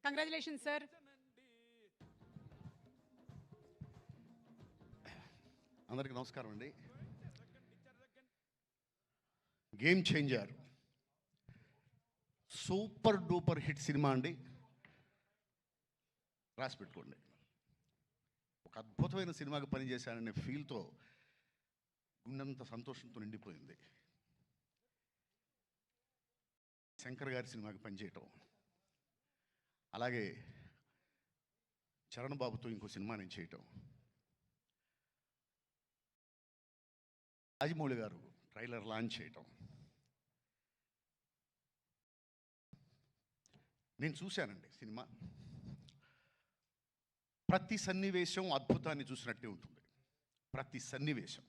Congratulations sir. అందరికీ నమస్కారం అండి. Game changer super duper hit cinema అండి, రాసి పెట్టుకోండి. ఒక అద్భుతమైన సినిమాకి పనిచేశాననే ఫీల్తో గుండెంత సంతోషంతో నిండిపోయింది. శంకర్ గారి సినిమాకి పనిచేయటం, అలాగే చరణ్ బాబుతో ఇంకో సినిమా నేను చేయటం, రాజమౌళి గారు ట్రైలర్ లాంచ్ చేయటం, నేను చూశానండి సినిమా. ప్రతి సన్నివేశం అద్భుతాన్ని చూసినట్టే ఉంటుంది. ప్రతి సన్నివేశం,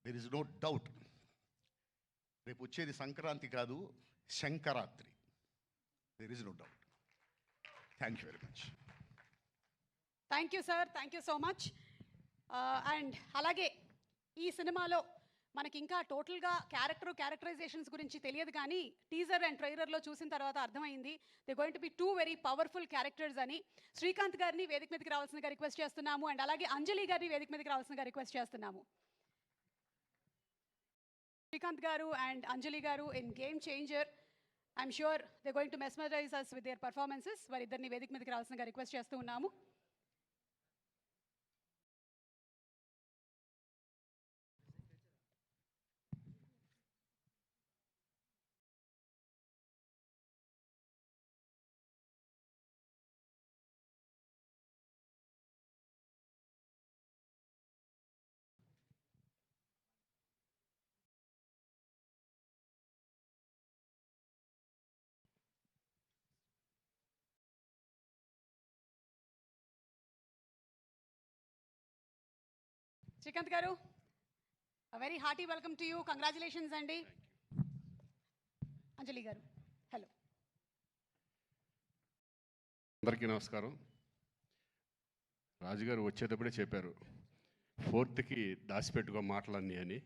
దెర్ ఇస్ నో డౌట్. రేపు వచ్చేది సంక్రాంతి కాదు, శంకరాత్రి. There is no doubt. Thank you very much. Thank you sir, thank you so much. And అలాగే ఈ సినిమాలో మనకి ఇంకా టోటల్గా క్యారెక్టరైజేషన్స్ గురించి తెలియదు, కానీ టీజర్ అండ్ ట్రైలర్లో చూసిన తర్వాత అర్థమైంది they going to B 2 very powerful characters అని. శ్రీకాంత్ గారిని వేదిక మీదకి రావాల్సిందిగా రిక్వెస్ట్ చేస్తున్నాము, అండ్ అలాగే అంజలి గారిని వేదిక మీదకి రావాల్సిందిగా రిక్వెస్ట్ చేస్తున్నాము. శ్రీకాంత్ గారు and Anjali garu in game changer, I'm sure they going to mesmerize us with their performances. వారిద్దరిని వేదిక మీదకి రావాల్సిందిగా రిక్వెస్ట్ చేస్తూ ఉన్నాము. Srikanth garu, very hearty welcome to you. Congratulations అండి. అంజలి గారు, హలో. అందరికీ నమస్కారం. రాజుగారు వచ్చేటప్పుడే చెప్పారు 4th దాచిపెట్టుకో మాటలన్నీ అని.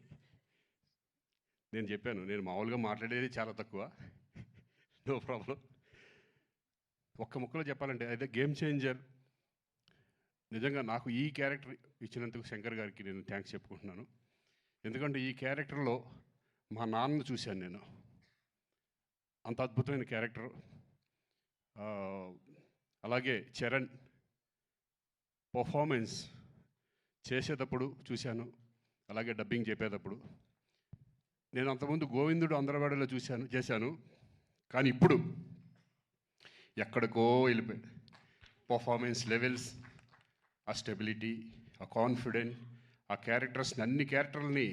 నేను చెప్పాను, నేను మామూలుగా మాట్లాడేది చాలా తక్కువ, నో ప్రాబ్లం. ఒక్క ముక్కలో చెప్పాలంటే అయితే గేమ్ చేంజర్ నిజంగా నాకు ఈ క్యారెక్టర్ ఇచ్చినందుకు శంకర్ గారికి నేను థ్యాంక్స్ చెప్పుకుంటున్నాను. ఎందుకంటే ఈ క్యారెక్టర్లో మా నాన్నను చూశాను నేను. అంత అద్భుతమైన క్యారెక్టర్. అలాగే చరణ్ పర్ఫార్మెన్స్ చేసేటప్పుడు చూశాను, అలాగే డబ్బింగ్ చెప్పేటప్పుడు. నేను అంతకుముందు గోవిందుడు అందరవాడలో చేశాను, కానీ ఇప్పుడు ఎక్కడికో వెళ్ళిపోయాడు. పర్ఫార్మెన్స్ లెవెల్స్, ఆ స్టెబిలిటీ, ఆ కాన్ఫిడెంట్, ఆ క్యారెక్టర్స్ని అన్ని క్యారెక్టర్లని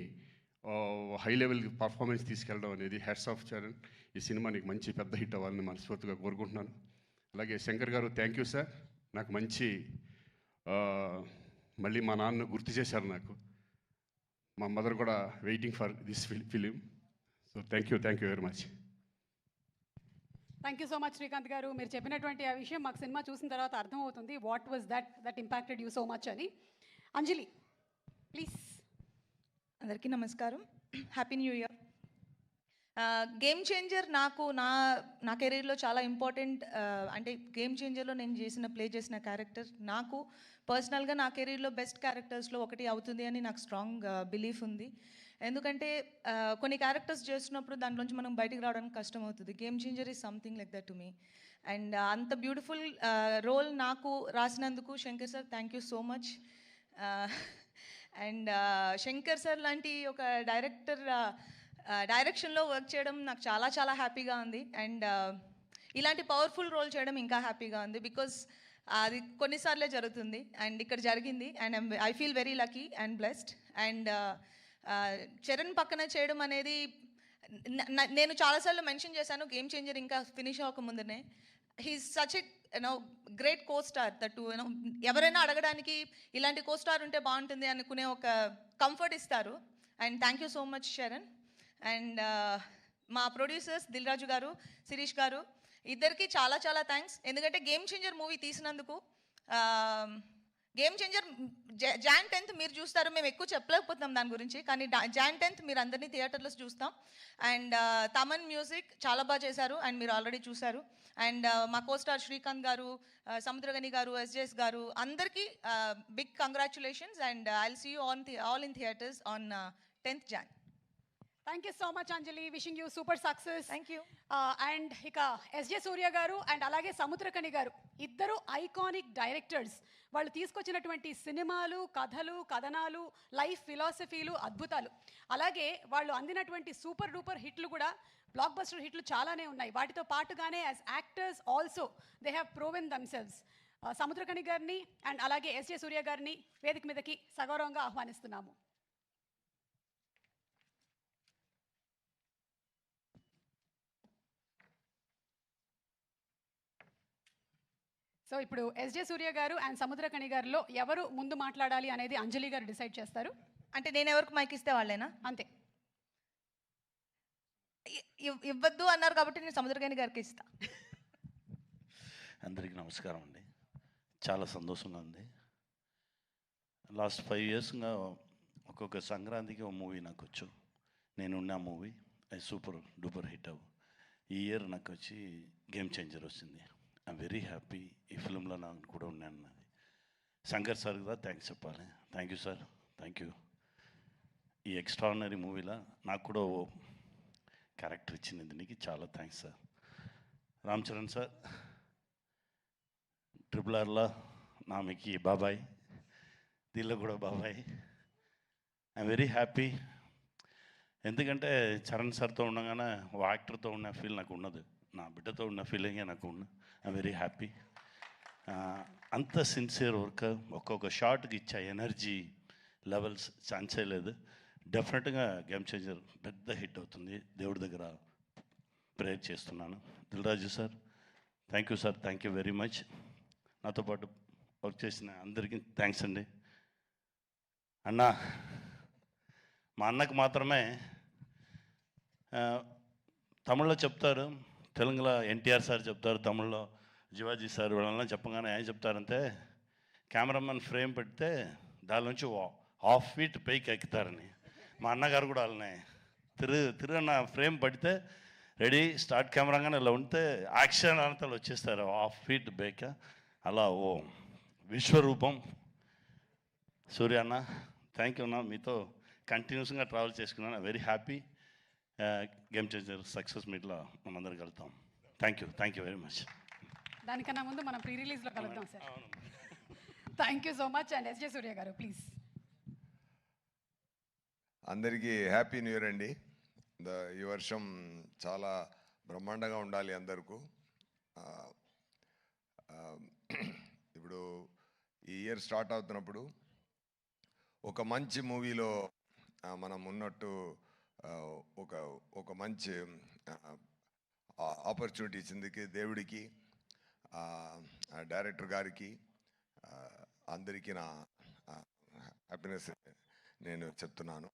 హై లెవెల్ పర్ఫార్మెన్స్ తీసుకెళ్ళడం అనేది హ్యాట్స్ ఆఫ్ చరణ్. ఈ సినిమా నీకు మంచి పెద్ద హిట్ అవ్వాలని మనస్ఫూర్తిగా కోరుకుంటున్నాను. అలాగే శంకర్ గారు థ్యాంక్ యూ సార్. నాకు మంచి మళ్ళీ మా నాన్న గుర్తు చేశారు నాకు. మా మదర్ కూడా waiting for this film. So thank you very much. Thank you so much Srikanth గారు. మీరు చెప్పినటువంటి ఆ విషయం మాకు సినిమా చూసిన తర్వాత అర్థమవుతుంది, what was that impacted you so much అని. అంజలి ప్లీజ్. అందరికీ నమస్కారం, happy new year. Game changer నాకు నా కెరీర్లో చాలా ఇంపార్టెంట్. అంటే గేమ్ చేంజర్లో నేను ప్లే చేసిన క్యారెక్టర్ నాకు పర్సనల్గా నా కెరీర్లో బెస్ట్ క్యారెక్టర్స్లో ఒకటి అవుతుంది అని నాకు స్ట్రాంగ్ బిలీఫ్ ఉంది. ఎందుకంటే కొన్ని క్యారెక్టర్స్ చేస్తున్నప్పుడు దాంట్లోంచి మనం బయటికి రావడానికి కష్టం అవుతుంది. Game changer is something like that to me. And అంత బ్యూటిఫుల్ రోల్ నాకు రాసినందుకు Shankar sir thank you so much. And Shankar sir లాంటి ఒక డైరెక్షన్లో వర్క్ చేయడం నాకు చాలా చాలా హ్యాపీగా ఉంది. అండ్ ఇలాంటి పవర్ఫుల్ రోల్ చేయడం ఇంకా హ్యాపీగా ఉంది, బికాజ్ అది కొన్నిసార్లే జరుగుతుంది అండ్ ఇక్కడ జరిగింది. And I feel very lucky and blessed. And Charan పక్కన చేయడం అనేది నేను చాలాసార్లు మెన్షన్ చేశాను, గేమ్ చేంజర్ ఇంకా ఫినిష్ అవ్వకముందునే. He's such a great co star that ఎవరైనా అడగడానికి ఇలాంటి కో స్టార్ ఉంటే బాగుంటుంది అనుకునే ఒక కంఫర్ట్ ఇస్తారు. And thank you so much Charan. And మా ప్రొడ్యూసర్స్ దిల్ రాజు గారు, శిరీష్ గారు, ఇద్దరికి చాలా చాలా థ్యాంక్స్. ఎందుకంటే గేమ్ చేంజర్ మూవీ తీసినందుకు గేమ్ చేంజర్ జాన్ 10th మీరు చూస్తారు, మేము ఎక్కువ చెప్పలేకపోతున్నాం దాని గురించి, కానీ జాన్ 10th మీరు అందరినీ థియేటర్లో చూస్తాం. అండ్ తమన్ మ్యూజిక్ చాలా బాగా చేశారు అండ్ మీరు ఆల్రెడీ చూశారు. అండ్ మా కోస్టార్ శ్రీకాంత్ గారు, సముద్రగని గారు, ఎస్జేఎస్ గారు, అందరికీ big congratulations and I will see you all in theatres on 10th Jan. Thank you so much Anjali, wishing you super success. Thank you. And ఇక ఎస్జే సూర్య గారు అండ్ అలాగే సముద్రకని గారు, ఇద్దరు iconic directors. వాళ్ళు తీసుకొచ్చినటువంటి సినిమాలు, కథలు, కథనాలు, లైఫ్ ఫిలాసఫీలు అద్భుతాలు. అలాగే వాళ్ళు అందినటువంటి సూపర్ డూపర్ హిట్లు కూడా, బ్లాక్ బస్టర్ హిట్లు చాలానే ఉన్నాయి. వాటితో పాటుగానే as actors also they have proven themselves. Samuthirakani గారిని అండ్ అలాగే ఎస్జే సూర్య గారిని వేదిక మీదకి సగౌరవంగా ఆహ్వానిస్తున్నాము. సో ఇప్పుడు SJ Surya garu and Samuthirakani గారిలో ఎవరు ముందు మాట్లాడాలి అనేది అంజలి గారు డిసైడ్ చేస్తారు. అంటే నేను ఎవరికి మైక్ ఇస్తే వాళ్ళేనా? అంతే. ఇవ్వద్దు అన్నారు కాబట్టి నేను సముద్రగని గారికి ఇస్తా. అందరికీ నమస్కారం అండి. చాలా సంతోషంగా ఉంది. లాస్ట్ 5 yearsగా ఒక్కొక్క సంక్రాంతికి ఒక మూవీ నాకు వచ్చు. నేనున్న మూవీ అది సూపర్ డూపర్ హిట్ అవ్వు. ఈ ఇయర్ నాకు వచ్చి గేమ్ చేంజర్ వచ్చింది. I'm very happy. ఈ ఫిల్మ్లో నాకు కూడా ఉన్నాను. నాది శంకర్ సార్ కూడా థ్యాంక్స్ చెప్పాలి. Thank you sir, thank you. ఈ ఎక్స్ట్రాడినరీ మూవీలో నాకు కూడా ఓ క్యారెక్టర్ ఇచ్చింది, దీనికి చాలా thanks sir. Ram Charan sir, RRRలో నామికి బాబాయ్, దీనిలో కూడా బాబాయ్. I'm very happy. ఎందుకంటే చరణ్ సార్తో ఉండగానే ఓ యాక్టర్తో ఉన్న ఫీల్ నాకు ఉన్నది, నా బిడ్డతో ఉన్న ఫీలింగే నాకు ఉన్న. I'm very happy. అంత సిన్సియర్ వర్క్, ఒక్కొక్క షాట్కి ఇచ్చే ఎనర్జీ లెవెల్స్ ఛాన్సే లేదు. డెఫినెట్గా గేమ్ చేంజర్ పెద్ద హిట్ అవుతుంది. దేవుడి దగ్గర ప్రేయర్ చేస్తున్నాను. Dil Raju sir, thank you sir, thank you very much. నాతో పాటు వర్క్ చేసిన అందరికీ థ్యాంక్స్ అండి. అన్న, మా అన్నకు మాత్రమే తమిళ్లో చెప్తారు, తెలుగులో ఎన్టీఆర్ సార్ చెప్తారు, తమిళ్లో శివాజీ సార్, వాళ్ళ చెప్పగానే ఏం చెప్తారంటే కెమెరామెన్ ఫ్రేమ్ పెడితే దాని నుంచి 1/2 feet పైకి ఎక్కుతారని. మా అన్నగారు కూడా వాళ్ళనే తిరుగన్న ఫ్రేమ్ పడితే రెడీ స్టార్ట్ కెమెరాగానే ఇలా ఉంటే యాక్షన్ అంతా వచ్చేస్తారు 1/2 feet బైక్. అలా ఓ విశ్వరూపం సూర్య అన్న. థ్యాంక్ యూ అన్న, మీతో కంటిన్యూస్గా ట్రావెల్ చేసుకున్నాను. Very happy. Game changer success మీట్లో మనందరం కలుద్దాం. Thank you very much. దానికన్నా ముందు మనం ప్రీ రిలీజ్లో కలుద్దాం sir. Thank you so much. And S J Surya garu please. అందరికీ హ్యాపీ న్యూ ఇయర్ అండి. ఈ వర్షం చాలా బ్రహ్మాండంగా ఉండాలి అందరికీ. ఇప్పుడు ఈ ఇయర్ స్టార్ట్ అవుతున్నప్పుడు ఒక మంచి మూవీలో మనం ఉన్నట్టు ఒక మంచి ఆపర్చునిటీ ఇచ్చింది దేవుడికి, డైరెక్టర్ గారికి, అందరికీ నా హ్యాపీనెస్ నేను చెప్తున్నాను.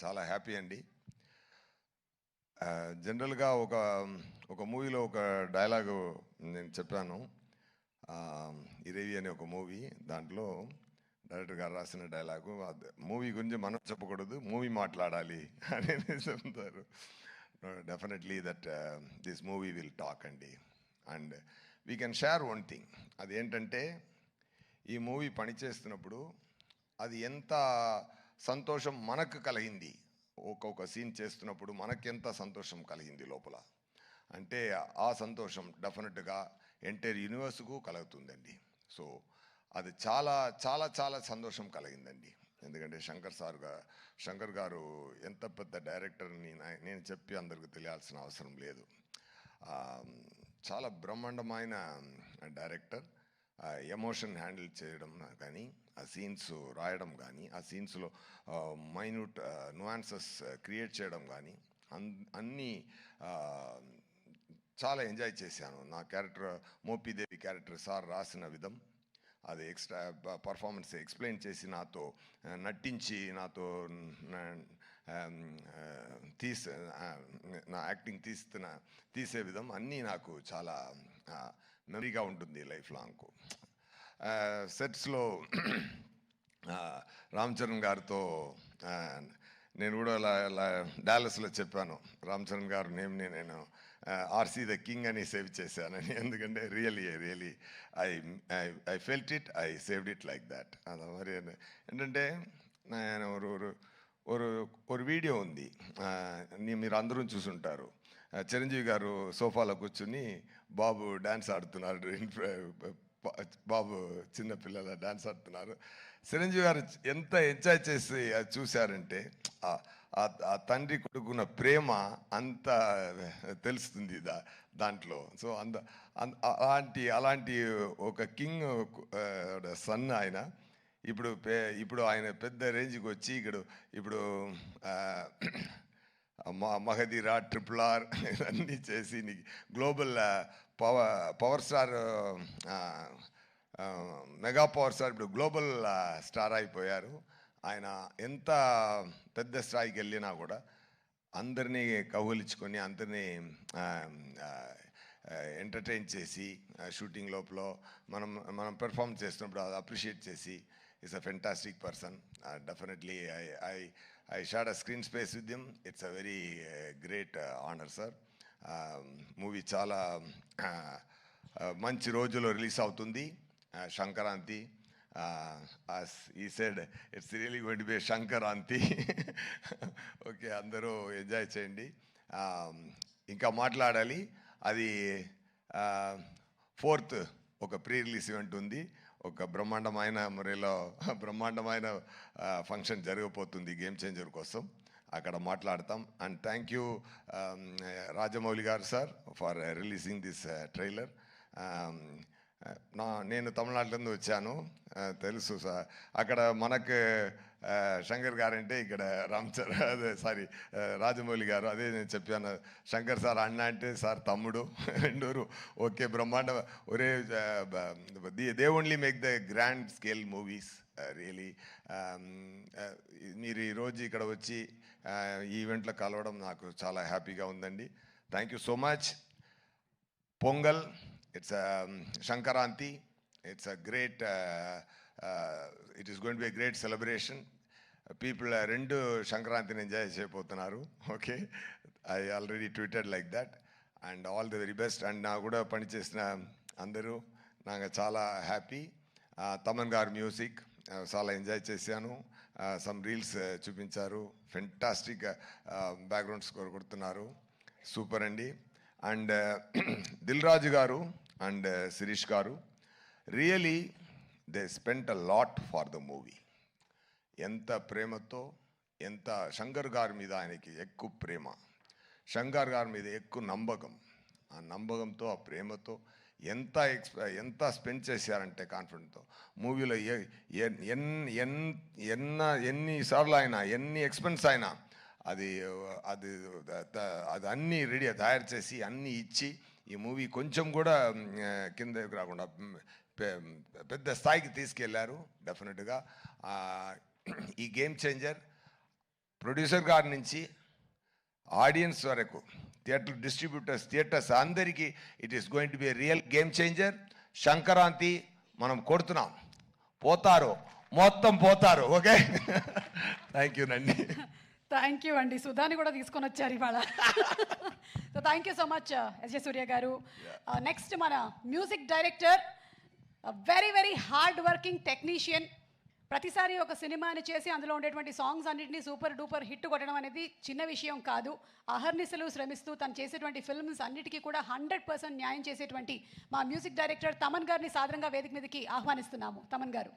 చాలా హ్యాపీ అండి. జనరల్గా ఒక మూవీలో ఒక డైలాగు నేను చెప్పాను. ఇరేవి అనే ఒక మూవీ, దాంట్లో డైరెక్టర్ గారు రాసిన డైలాగు, మూవీ గురించి మనం చెప్పకూడదు, మూవీ మాట్లాడాలి అని చెప్తారు. Definitely that this movie will talk అండి. And we can share one thing. అదేంటంటే ఈ మూవీ పనిచేస్తున్నప్పుడు అది ఎంత సంతోషం మనకు కలిగింది, ఒక్కొక్క సీన్ చేస్తున్నప్పుడు మనకెంత సంతోషం కలిగింది లోపల అంటే ఆ సంతోషం డెఫినెట్గా ఎంటైర్ యూనివర్స్కు కలుగుతుందండి. సో అది చాలా చాలా చాలా సంతోషం కలిగిందండి. ఎందుకంటే శంకర్ గారు ఎంత పెద్ద డైరెక్టర్ని నేను చెప్పి అందరికీ తెలియాల్సిన అవసరం లేదు. చాలా బ్రహ్మాండమైన డైరెక్టర్. ఎమోషన్ హ్యాండిల్ చేయడం కానీ, ఆ సీన్స్ రాయడం కానీ, ఆ సీన్స్లో మైన్యూట్ నువాన్సెస్ క్రియేట్ చేయడం కానీ అన్నీ చాలా ఎంజాయ్ చేశాను. నా క్యారెక్టర్ మోపిదేవి క్యారెక్టర్ సార్ రాసిన విధం, అది ఎక్స్ట్రా పర్ఫార్మెన్స్ ఎక్స్ప్లెయిన్ చేసి నాతో నటించి నాతో నా యాక్టింగ్ తీసే విధం అన్నీ నాకు చాలా మెమరీగా ఉంటుంది లైఫ్ లాంగ్. సెట్స్లో రామ్ చరణ్ గారితో నేను కూడా డాలస్లో చెప్పాను, రామ్ చరణ్ గారు నేమ్ని నేను ఆర్సీ ద కింగ్ అని సేవ్ చేశానని. ఎందుకంటే really I felt it, I saved it like that. అది మరి ఏంటంటే నేను ఒక వీడియో ఉంది, మీరు అందరూ చూసుంటారు. చిరంజీవి గారు సోఫాలో కూర్చుని బాబు డ్యాన్స్ ఆడుతున్నారు, బాబు చిన్నపిల్లల డ్యాన్స్ ఆడుతున్నారు. చిరంజీవి గారు ఎంత ఎంజాయ్ చేసి అది చూశారంటే ఆ తండ్రి కొడుకున్న ప్రేమ అంత తెలుస్తుంది దాంట్లో. సో అలాంటి ఒక కింగ్ సన్ ఆయన. ఇప్పుడు ఆయన పెద్ద రేంజ్కి వచ్చి ఇప్పుడు మహదీరా, RRR అన్నీ చేసి global power star, mega power star, ఇప్పుడు గ్లోబల్ స్టార్ అయిపోయారు. ఆయన ఎంత పెద్ద స్థాయికి వెళ్ళినా కూడా అందరినీ కౌగులించుకొని అందరినీ ఎంటర్టైన్ చేసి షూటింగ్ లోపల మనం పెర్ఫామ్ చేస్తున్నప్పుడు అది అప్రిషియేట్ చేసి is a fantastic person. Definitely I shared a screen space with him. It's a very great honor, sir. Movie చాలా మంచి రోజుల్లో రిలీజ్ అవుతుంది, Sankranti. As he said, it's really going to be a Sankranti. Okay, అందరూ enjoy చేయండి. ఇంకా మాట్లాడాలి, అది 4th ఒక ప్రీ రిలీజ్ ఈవెంట్ ఉంది. ఒక బ్రహ్మాండమైన మురేలో బ్రహ్మాండమైన ఫంక్షన్ జరగబోతుంది గేమ్ చేంజర్ కోసం, అక్కడ మాట్లాడతాం. అండ్ థ్యాంక్ యూ రాజమౌళి గారు sir for releasing this trailer. నేను తమిళనాడులో వచ్చాను, తెలుసు సార్. అక్కడ మనకు శంకర్ గారు అంటే ఇక్కడ రాజమౌళి గారు, అదే నేను చెప్పాను. శంకర్ సార్ అన్న అంటే సార్ తమ్ముడు, రెండూరు ఓకే బ్రహ్మాండ. ఒరే they only make the grand scale movies really. మీరు ఈరోజు ఇక్కడ వచ్చి ఈ ఈవెంట్లో కలవడం నాకు చాలా హ్యాపీగా ఉందండి. Thank you so much. Pongal, it's Shankaranti. It's a great, it is going to be a great celebration. People rendu Shankaranti enjoy cheyapotunnaru. Okay, I already tweeted like that. And all the very best. And na kuda pani chesina andaru naga chaala happy. Taman gar music chaala enjoy chesanu. Some reels chupincharu. Fantastic background score kodutunnaru. Super andi. And Dil Raj garu and Sirish garu, really they spent a lot for the movie. Enta premato, enta Shankar garu meeda ayaniki ekku prema, Shankar garu meeda ekku nambagam, aa nambagamto aa premato ఎంత spend చేశారంటే కాన్ఫిడెంట్తో. మూవీలో ఎన్నిసార్లు అయినా ఎన్ని expense అయినా అది అన్నీ ready తయారు చేసి అన్నీ ఇచ్చి ఈ మూవీ కొంచెం కూడా కింద రాకుండా పెద్ద స్థాయికి తీసుకెళ్లారు. డెఫినెట్గా ఈ గేమ్ చేంజర్ ప్రొడ్యూసర్ గారి నుంచి ఆడియన్స్ వరకు, థియేటర్ డిస్ట్రిబ్యూటర్స్, థియేటర్స్ అందరికీ it is going to be real game changer. Sankranti మనం కొడుతున్నాం, పోతారు, మొత్తం పోతారు. ఓకే, థ్యాంక్ యూ నండి. థ్యాంక్ యూ అండి, సుధాని కూడా తీసుకొని వచ్చారు ఇవాళ. So thank you so much S J Surya garu. Next మన music director, very very hard working technician. ప్రతిసారి ఒక సినిమాని చేసి అందులో ఉండేటువంటి సాంగ్స్ అన్నింటినీ సూపర్ డూపర్ హిట్ కొట్టడం అనేది చిన్న విషయం కాదు. అహర్నిశలు శ్రమిస్తూ తను చేసేటువంటి ఫిల్మ్స్ అన్నిటికీ కూడా 100% న్యాయం చేసేటువంటి మా మ్యూజిక్ డైరెక్టర్ తమన్ గారిని సాదరంగా వేదిక మీదకి ఆహ్వానిస్తున్నాము. తమన్ గారు.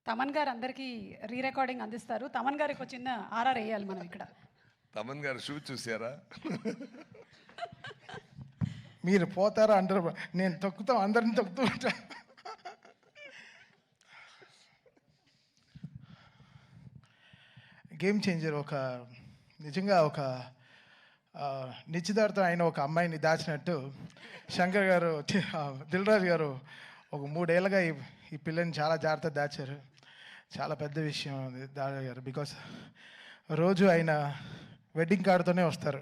తమన్ గారు అందరికీ రీ రికార్డింగ్ అందిస్తారు. తమన్ గారికి ఒక చిన్న ఆర్ఆర్ వేయాలి మనం ఇక్కడ. తమన్ గారు షూ చూసారా? మీరు పోతారా అంటారు, నేను తొక్కుతాం, అందరిని తొక్కుతూ ఉంటా. గేమ్ చేంజర్ నిజంగా ఒక నిశ్చితార్థం అయిన ఒక అమ్మాయిని దాచినట్టు శంకర్ గారు, దిల్ రాజు గారు ఒక 3 ఏళ్ళగా ఈ పిల్లని చాలా జాగ్రత్తగా దాచారు. చాలా పెద్ద విషయం అది దాచారు. బికాస్ రోజు ఆయన వెడ్డింగ్ కార్డుతోనే వస్తారు.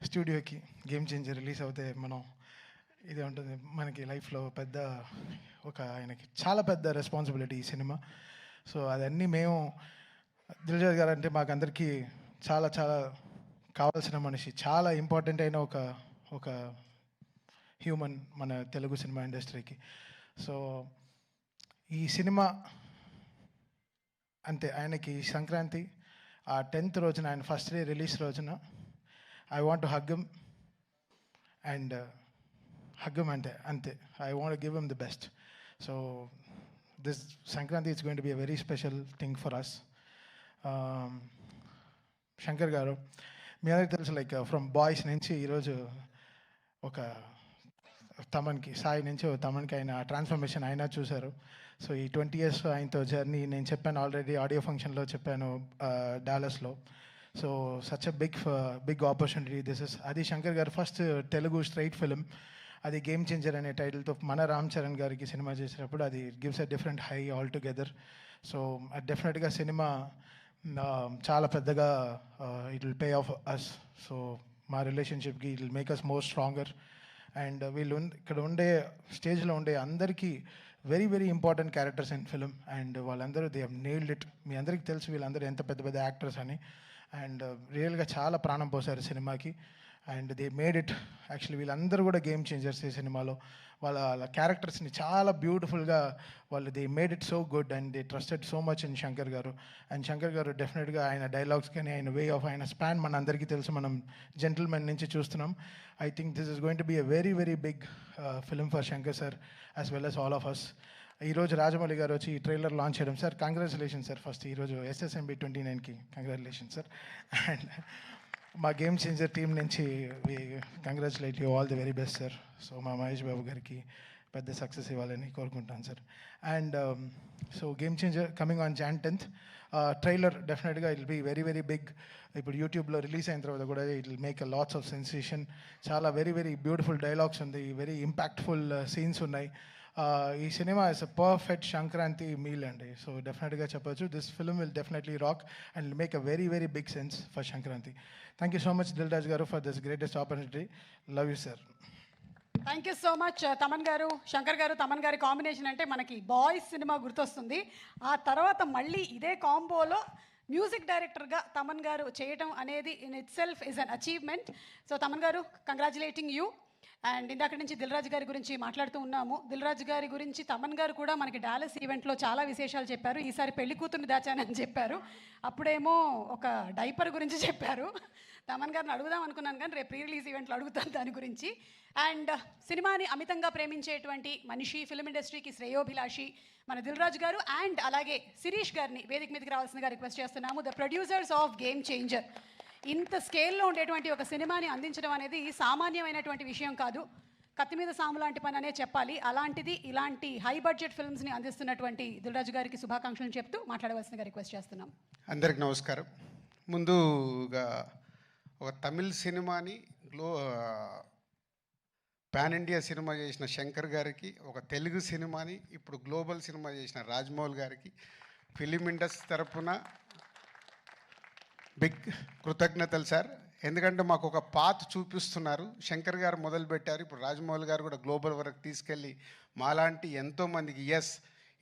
స్టూడియోకి గేమ్ చేంజర్ రిలీజ్ అవుతే మనం ఇదే ఉంటుంది మనకి లైఫ్లో పెద్ద ఆయనకి చాలా పెద్ద రెస్పాన్సిబిలిటీ ఈ సినిమా. సో అదన్నీ మేము దిల్రాజు గారు అంటే మాకందరికీ చాలా చాలా కావాల్సిన మనిషి, చాలా ఇంపార్టెంట్ అయిన ఒక హ్యూమన్ మన తెలుగు సినిమా ఇండస్ట్రీకి. సో ఈ సినిమా అంతే ఆయనకి సంక్రాంతి ఆ 10th రోజున, ఆయన ఫస్ట్ డే రిలీజ్ రోజున I want to hug him and hug him ante. I want to give him the best. So this Sankranti is going to be a very special thing for us. Shankar garu, మీ అందరికి తెలుసు like from boys నుంచి ఈరోజు ఒక తమన్కి, సాయి నుంచి తమన్కి ఆయన transformation అయినా చూశారు. So ఈ 20 years ఆయనతో జర్నీ నేను చెప్పాను ఆల్రెడీ, ఆడియో ఫంక్షన్లో చెప్పాను డాలస్లో. So such a big opportunity this is. అది Shankar garu first Telugu straight film, అది గేమ్ చేంజర్ అనే టైటిల్తో మన రామ్ చరణ్ గారికి సినిమా చేసినప్పుడు అది gives a different high altogether. So డెఫినెట్గా సినిమా చాలా పెద్దగా it will pay off us. So మా రిలేషన్షిప్కి it will make us more stronger. And వీళ్ళు ఇక్కడ ఉండే స్టేజ్లో ఉండే అందరికీ very very important characters in film, and వాళ్ళందరూ దే హ్యావ్ నెయిల్డ్ ఇట్. మీ అందరికీ తెలుసు వీళ్ళందరూ ఎంత పెద్ద పెద్ద యాక్టర్స్ అని, అండ్ రియల్గా చాలా ప్రాణం పోసారు సినిమాకి. And they made it. Actually వీళ్ళందరూ కూడా గేమ్ చేంజర్స్ ఈ సినిమాలో. వాళ్ళ క్యారెక్టర్స్ని చాలా బ్యూటిఫుల్గా వాళ్ళు they made it so good, and they trusted so much in Shankar garu. And Shankar గారు డెఫినెట్గా ఆయన డైలాగ్స్ కానీ ఆయన వే ఆఫ్ ఆయన స్పాన్ మన అందరికీ తెలుసు, మనం జెంటిల్మెన్ నుంచి చూస్తున్నాం. I think this is going to be a very very big film for Shankar sir as well as all of us. ఈరోజు రాజమౌళి గారు వచ్చి ఈ ట్రైలర్ లాంచ్ చేయడం, సార్ కంగ్రాచులేషన్ సార్. ఫస్ట్ ఈరోజు SSMB 29కి కంగ్రాచులేషన్ సార్. అండ్ మా game changer team నుంచి we congratulate you, all the very best sir. So మా మహేష్ బాబు గారికి పెద్ద సక్సెస్ ఇవ్వాలని కోరుకుంటాను sir. And so game changer coming on Jan 10th. Trailer డెఫినెట్గా it will be very very big. ఇప్పుడు యూట్యూబ్లో రిలీజ్ అయిన తర్వాత కూడా it will make a lots of sensation. చాలా వెరీ వెరీ బ్యూటిఫుల్ డైలాగ్స్ ఉంది, వెరీ ఇంపాక్ట్ఫుల్ సీన్స్ ఉన్నాయి. ఈ సినిమా is a perfect Sankranti meal అండి. సో డెఫినెట్గా చెప్పొచ్చు this film will definitely rock and make a very very big sense for Sankranti. Thank you so much Dil Raj garu for this greatest opportunity. Love you sir. Thank you so much Thaman గారు. శంకర్ గారు తమన్ గారి combination అంటే మనకి boys cinema గుర్తొస్తుంది. ఆ తర్వాత మళ్ళీ ఇదే కాంబోలో మ్యూజిక్ డైరెక్టర్గా తమన్ గారు చేయటం అనేది in it self is an achievement. So Thaman గారు కంగ్రాచులేటింగ్ యూ. అండ్ ఇందాక నుంచి దిల్రాజు గారి గురించి మాట్లాడుతూ ఉన్నాము. దిల్రాజు గారి గురించి తమన్ గారు కూడా మనకి డాలస్ ఈవెంట్లో చాలా విశేషాలు చెప్పారు. ఈసారి పెళ్లి కూతుర్ని దాచానని చెప్పారు, అప్పుడేమో ఒక డైపర్ గురించి చెప్పారు. తమన్ గారిని అడుగుదాం అనుకున్నాను కానీ రేపు ప్రీ రిలీజ్ ఈవెంట్లో అడుగుతాను దాని గురించి. అండ్ సినిమాని అమితంగా ప్రేమించేటువంటి మనిషి, ఫిల్మ్ ఇండస్ట్రీకి శ్రేయోభిలాషి మన దిల్రాజు గారు అండ్ అలాగే శిరీష్ గారిని వేదిక మీదకి రావాల్సిందిగా రిక్వెస్ట్ చేస్తున్నాము. The producers of game changer. ఇంత స్కేల్లో ఉండేటువంటి ఒక సినిమాని అందించడం అనేది సామాన్యమైనటువంటి విషయం కాదు. కత్తి మీద సాము లాంటి పని అనే చెప్పాలి. అలాంటిది ఇలాంటి హై బడ్జెట్ ఫిల్మ్స్ని అందిస్తున్నటువంటి దిల్రాజు గారికి శుభాకాంక్షలు చెప్తూ మాట్లాడవలసిందిగా రిక్వెస్ట్ చేస్తున్నాం. అందరికి నమస్కారం. ముందుగా ఒక తమిళ్ సినిమాని పాన్ ఇండియా సినిమా చేసిన శంకర్ గారికి, ఒక తెలుగు సినిమాని ఇప్పుడు గ్లోబల్ సినిమా చేసిన రాజమౌళి గారికి ఫిలిం ఇండస్ట్రీ తరఫున బిగ్ కృతజ్ఞతలు సార్. ఎందుకంటే మాకు ఒక పాత్ చూపిస్తున్నారు. శంకర్ గారు మొదలుపెట్టారు, ఇప్పుడు రాజమౌళి గారు కూడా గ్లోబల్ వరకు తీసుకెళ్ళి మాలాంటి ఎంతోమందికి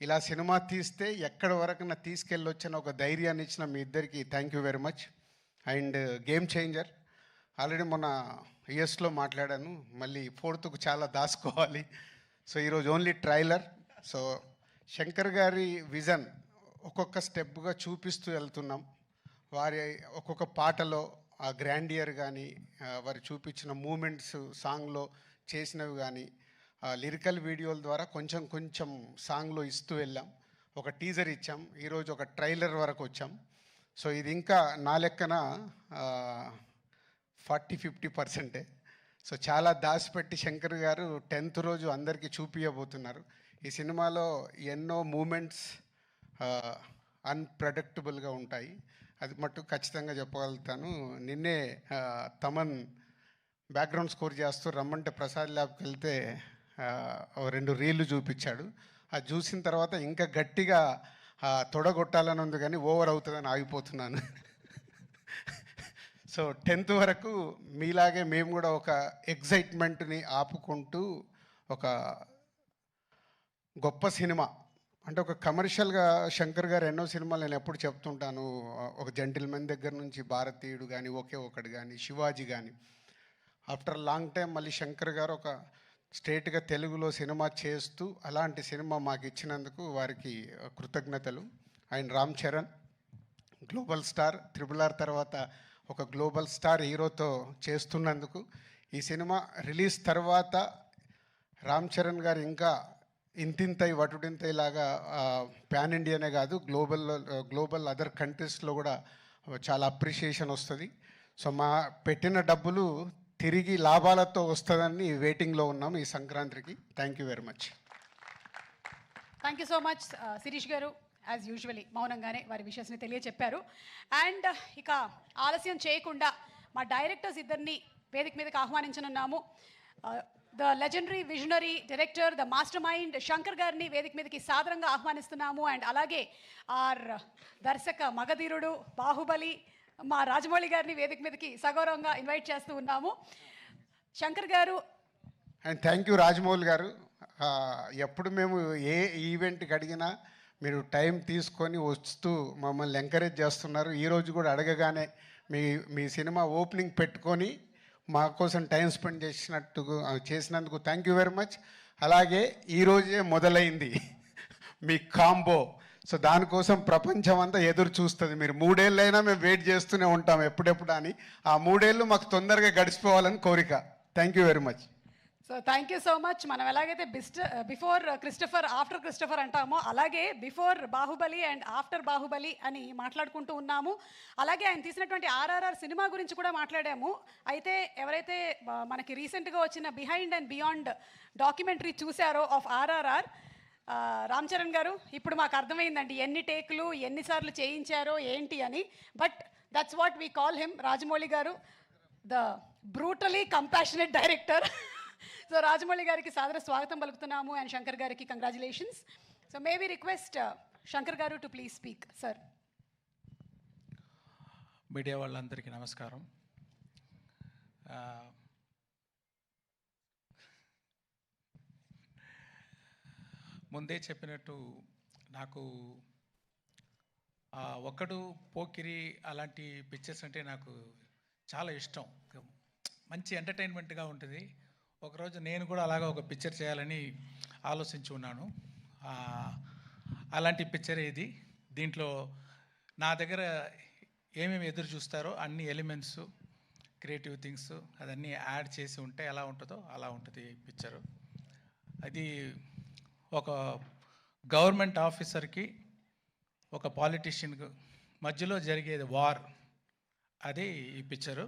ఇలా సినిమా తీస్తే ఎక్కడి వరకు తీసుకెళ్ళొచ్చిన ఒక ధైర్యాన్ని ఇచ్చిన మీ ఇద్దరికి thank you very much. And game changer already మొన్న యుఎస్లో మాట్లాడాను, మళ్ళీ 4th చాలా దాచుకోవాలి. సో ఈరోజు ఓన్లీ ట్రైలర్. సో శంకర్ గారి విజన్ ఒక్కొక్క స్టెప్గా చూపిస్తూ వెళ్తున్నాం. వారి ఒక్కొక్క పాటలో ఆ గ్రాండియర్ కానీ, వారు చూపించిన మూమెంట్స్ సాంగ్లో చేసినవి కానీ, లిరికల్ వీడియోల ద్వారా కొంచెం కొంచెం సాంగ్లో ఇస్తూ వెళ్ళాం. ఒక టీజర్ ఇచ్చాం, ఈరోజు ఒక ట్రైలర్ వరకు వచ్చాం. సో ఇది ఇంకా నా లెక్కన 40-50%. సో చాలా దాచిపెట్టి శంకర్ గారు 10th రోజు అందరికీ చూపించబోతున్నారు. ఈ సినిమాలో ఎన్నో మూమెంట్స్ అన్ప్రెడిక్టబుల్గా ఉంటాయి, అది మట్టు ఖచ్చితంగా చెప్పగలుగుతాను. నిన్నే తమన్ బ్యాక్గ్రౌండ్ స్కోర్ చేస్తూ రమ్మంటే ప్రసాద్ ల్యాబ్కి వెళ్తే 2 రీళ్లు చూపించాడు. అది చూసిన తర్వాత ఇంకా గట్టిగా తొడగొట్టాలని ఉంది కానీ ఓవర్ అవుతుందని ఆగిపోతున్నాను. సో 10th వరకు మీలాగే మేము కూడా ఒక ఎగ్జైట్మెంట్ని ఆపుకుంటూ ఒక గొప్ప సినిమా అంటే ఒక కమర్షియల్గా శంకర్ గారు ఎన్నో సినిమాలు నేను ఎప్పుడు చెప్తుంటాను, ఒక జెంటిల్మెన్ దగ్గర నుంచి భారతీయుడు కానీ ఒకే ఒకటి కానీ శివాజీ కానీ ఆఫ్టర్ లాంగ్ టైం మళ్ళీ శంకర్ గారు ఒక స్ట్రేట్గా తెలుగులో సినిమా చేస్తూ అలాంటి సినిమా మాకు ఇచ్చినందుకు వారికి కృతజ్ఞతలు. And Ram Charan global star, RRR తర్వాత ఒక గ్లోబల్ స్టార్ హీరోతో చేస్తున్నందుకు, ఈ సినిమా రిలీజ్ తర్వాత రామ్ చరణ్ గారు ఇంకా ఇంతింతై వటుడింతై లాగా ప్యాన్ ఇండియానే కాదు గ్లోబల్ అదర్ కంట్రీస్లో కూడా చాలా అప్రిషియేషన్ వస్తుంది. సో మా పెట్టిన డబ్బులు తిరిగి లాభాలతో వస్తుందని వెయిటింగ్లో ఉన్నాం ఈ సంక్రాంతికి. Thank you very much. Thank you so much Sirish garu. As usually మౌనంగానే వారి విషయాన్ని తెలియచెప్పారు. అండ్ ఇక ఆలస్యం చేయకుండా మా డైరెక్టర్స్ ఇద్దరిని వేదిక మీదకి ఆహ్వానించనున్నాము. The legendary visionary director, the mastermind Shankar గారిని వేదిక మీదకి సాదరంగా ఆహ్వానిస్తున్నాము. అండ్ అలాగే ఆర్ దర్శక మగధీరుడు బాహుబలి మా రాజమౌళి గారిని వేదిక మీదకి సగౌరవంగా ఇన్వైట్ చేస్తూ ఉన్నాము. Shankar garu. And thank you Rajamouli గారు. ఎప్పుడు మేము ఏ ఈవెంట్కి అడిగినా మీరు టైం తీసుకొని వస్తూ మమ్మల్ని ఎంకరేజ్ చేస్తున్నారు. ఈరోజు కూడా అడగగానే మీ సినిమా ఓపెనింగ్ పెట్టుకొని మా కోసం టైం స్పెండ్ చేసినందుకు థ్యాంక్ యూ వెరీ మచ్. అలాగే ఈరోజే మొదలైంది మీ కాంబో. సో దానికోసం ప్రపంచం అంతా ఎదురు చూస్తుంది. మీరు 3 ఏళ్ళైనా మేము వెయిట్ చేస్తూనే ఉంటాం ఎప్పుడెప్పుడు అని. ఆ 3 ఏళ్ళు మాకు తొందరగా గడిచిపోవాలని కోరిక. Thank you very much. So thank you so much. మనం ఎలాగైతే బిఫోర్ క్రిస్టఫర్ ఆఫ్టర్ క్రిస్టఫర్ అంటామో అలాగే before Baahubali and after Baahubali అని మాట్లాడుకుంటూ ఉన్నాము. అలాగే ఆయన తీసినటువంటి RRR సినిమా గురించి కూడా మాట్లాడాము. అయితే ఎవరైతే మనకి రీసెంట్గా వచ్చిన బిహైండ్ అండ్ బియాండ్ డాక్యుమెంటరీ చూశారో ఆఫ్ RRR, రామ్ చరణ్ గారు, ఇప్పుడు మాకు అర్థమైందండి ఎన్ని టేకులు ఎన్నిసార్లు చేయించారో ఏంటి అని. But that's what we call him. Rajamouli garu the brutally compassionate director. So Rajamouli గారికి సాదర స్వాగతం పలుకుతున్నాము. అండ్ శంకర్ గారికి congratulations. So may we request Shankar garu to please speak. Sir. Media వాళ్ళందరికీ నమస్కారం. ముందే చెప్పినట్టు నాకు ఒక్కడు పోకిరి అలాంటి పిక్చర్స్ అంటే నాకు చాలా ఇష్టం. మంచి ఎంటర్టైన్మెంట్గా ఉంటుంది. ఒకరోజు నేను కూడా అలాగా ఒక పిక్చర్ చేయాలని ఆలోచించి ఉన్నాను. అలాంటి పిక్చర్ ఇది. దీంట్లో నా దగ్గర ఏమేమి ఎదురు చూస్తారో అన్ని ఎలిమెంట్స్, క్రియేటివ్ థింగ్స్ అదన్నీ యాడ్ చేసి ఉంటే ఎలా ఉంటుందో అలా ఉంటుంది పిక్చరు. అది ఒక గవర్నమెంట్ ఆఫీసర్కి ఒక పాలిటీషియన్కి మధ్యలో జరిగేది వార్, అదే ఈ పిక్చరు.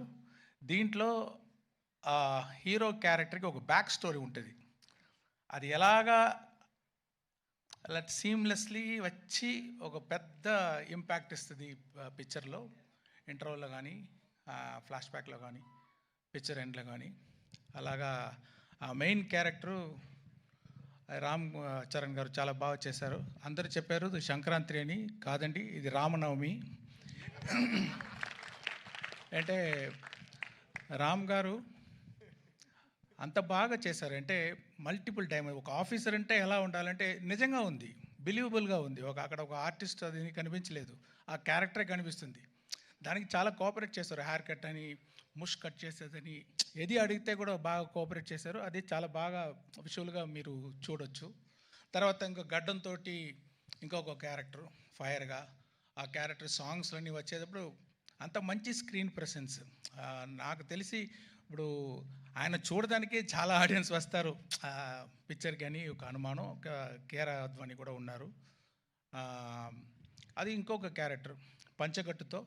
దీంట్లో హీరో క్యారెక్టర్కి ఒక బ్యాక్ స్టోరీ ఉంటుంది. అది ఎలాగా అలా సీమ్లెస్లీ వచ్చి ఒక పెద్ద ఇంపాక్ట్ ఇస్తుంది పిక్చర్లో. ఇంటర్వల్లో కానీ ఫ్లాష్ బ్యాక్లో కానీ పిక్చర్ ఎండ్లో కానీ అలాగా ఆ మెయిన్ క్యారెక్టరు రామ్ చరణ్ గారు చాలా బాగా చేశారు. అందరూ చెప్పారు ఇది సంక్రాంతి అని. కాదండి, ఇది రామనవమి. అంటే రామ్ గారు అంత బాగా చేశారు. అంటే మల్టిపుల్ డైమెన్షన్. ఒక ఆఫీసర్ అంటే ఎలా ఉండాలంటే నిజంగా ఉంది, బిలీవబుల్గా ఉంది. అక్కడ ఒక ఆర్టిస్ట్ అది కనిపించలేదు, ఆ క్యారెక్టరే కనిపిస్తుంది. దానికి చాలా కోఆపరేట్ చేశారు. హెయిర్ కట్ అని, ముష్ కట్ చేసేదని, ఏది అడిగితే కూడా బాగా కోఆపరేట్ చేశారు. అది చాలా బాగా విజువల్గా మీరు చూడొచ్చు. తర్వాత ఇంకో గడ్డంతో ఇంకొక క్యారెక్టర్ ఫైర్గా, ఆ క్యారెక్టర్ సాంగ్స్లన్నీ వచ్చేటప్పుడు అంత మంచి స్క్రీన్ ప్రెసెన్స్. నాకు తెలిసి ఇప్పుడు ఆయన చూడడానికి చాలా ఆడియన్స్ వస్తారు పిక్చర్కి అని ఒక అనుమానం. ఒక కేఆర్ అద్వానీ కూడా ఉన్నారు. అది ఇంకొక క్యారెక్టర్ పంచగట్టుతో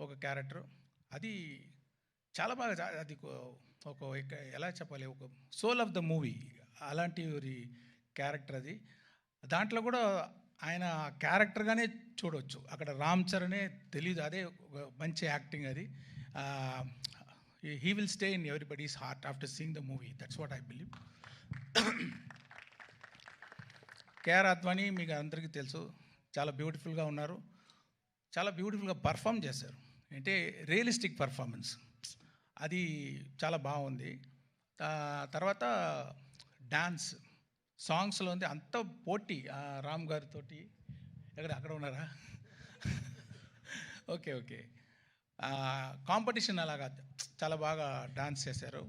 ఒక క్యారెక్టర్, అది చాలా బాగా, అది ఒక ఎలా చెప్పాలి, ఒక సోల్ ఆఫ్ ద మూవీ అలాంటి క్యారెక్టర్ అది. దాంట్లో కూడా ఆయన క్యారెక్టర్గానే చూడవచ్చు. అక్కడ రామ్ చరణే తెలీదు, అదే ఒక మంచి యాక్టింగ్ అది. He will stay in everybody's heart after seeing the movie. That's what I believe. KR Advani మీకు అందరికీ తెలుసు, చాలా బ్యూటిఫుల్గా ఉన్నారు, చాలా బ్యూటిఫుల్గా పర్ఫామ్ చేశారు. అంటే రియలిస్టిక్ పర్ఫార్మెన్స్ అది చాలా బాగుంది. తర్వాత డాన్స్ సాంగ్స్లో ఉంది అంత పోటీ రామ్ గారితోటి. అక్కడ ఉన్నారా? Okay okay. కాంపిటీషన్ అలాగా చాలా బాగా డాన్స్ చేశారు.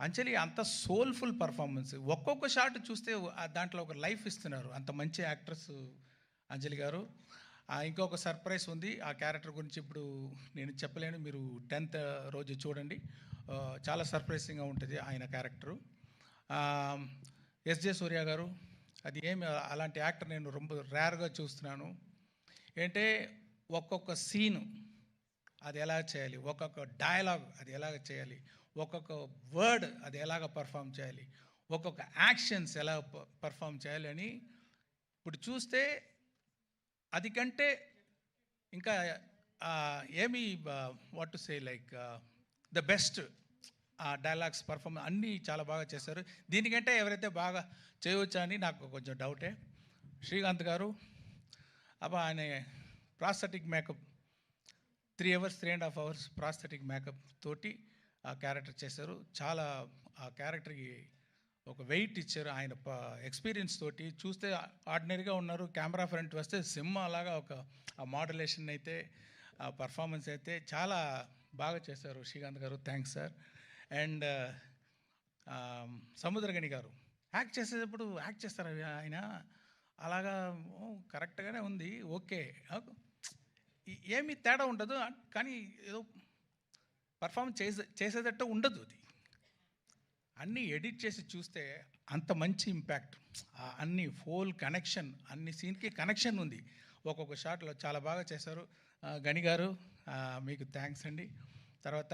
అంజలి అంత సోల్ఫుల్ పర్ఫార్మెన్స్, ఒక్కొక్క షాట్ చూస్తే దాంట్లో ఒక లైఫ్ ఇస్తున్నారు. అంత మంచి యాక్ట్రెస్ అంజలి గారు. ఇంకొక సర్ప్రైజ్ ఉంది, ఆ క్యారెక్టర్ గురించి ఇప్పుడు నేను చెప్పలేను, మీరు 10th రోజు చూడండి. చాలా సర్ప్రైజింగ్గా ఉంటుంది ఆయన క్యారెక్టరు. ఎస్జే సూర్య గారు, అది ఏమి అలాంటి యాక్టర్ నేను ரொம்ப రేర్గా చూస్తున్నాను. ఏంటంటే ఒక్కొక్క సీను అది ఎలా చేయాలి, ఒక్కొక్క డైలాగ్ అది ఎలాగ చేయాలి, ఒక్కొక్క వర్డ్ అది ఎలాగ పర్ఫామ్ చేయాలి, ఒక్కొక్క యాక్షన్స్ ఎలా పర్ఫామ్ చేయాలి అని ఇప్పుడు చూస్తే అది కంటే ఇంకా ఏమి what to say like the best dialogues perform అన్నీ చాలా బాగా చేశారు. దీనికంటే ఎవరైతే బాగా చేయవచ్చా అని నాకు కొంచెం డౌటే. శ్రీకాంత్ గారు ఆయన prosthetic makeup 3 hours 3.5 hours prosthetic makeup తోటి ఆ క్యారెక్టర్ చేశారు. చాలా ఆ క్యారెక్టర్కి ఒక వెయిట్ ఇచ్చారు. ఆయన ఎక్స్పీరియన్స్ తోటి చూస్తే ఆర్డినరీగా ఉన్నారు, కెమెరా ఫ్రంట్ వస్తే సినిమా అలాగా ఒక ఆ మోడలేషన్ అయితే ఆ పర్ఫార్మెన్స్ అయితే చాలా బాగా చేశారు శ్రీకాంత్ గారు. Thanks sir. అండ్ సముద్రగని గారు యాక్ట్ చేసేటప్పుడు యాక్ట్ చేస్తారు ఆయన అలాగా కరెక్ట్గానే ఉంది, ఓకే, ఏమీ తేడా ఉండదు, కానీ ఏదో పర్ఫార్మెన్స్ చేసేటట్టు ఉండదు. అది అన్నీ ఎడిట్ చేసి చూస్తే అంత మంచి ఇంపాక్ట్, అన్ని ఫోల్ కనెక్షన్, అన్ని సీన్కి కనెక్షన్ ఉంది ఒక్కొక్క షాట్లో. చాలా బాగా చేశారు గని గారు, మీకు థ్యాంక్స్ అండి. తర్వాత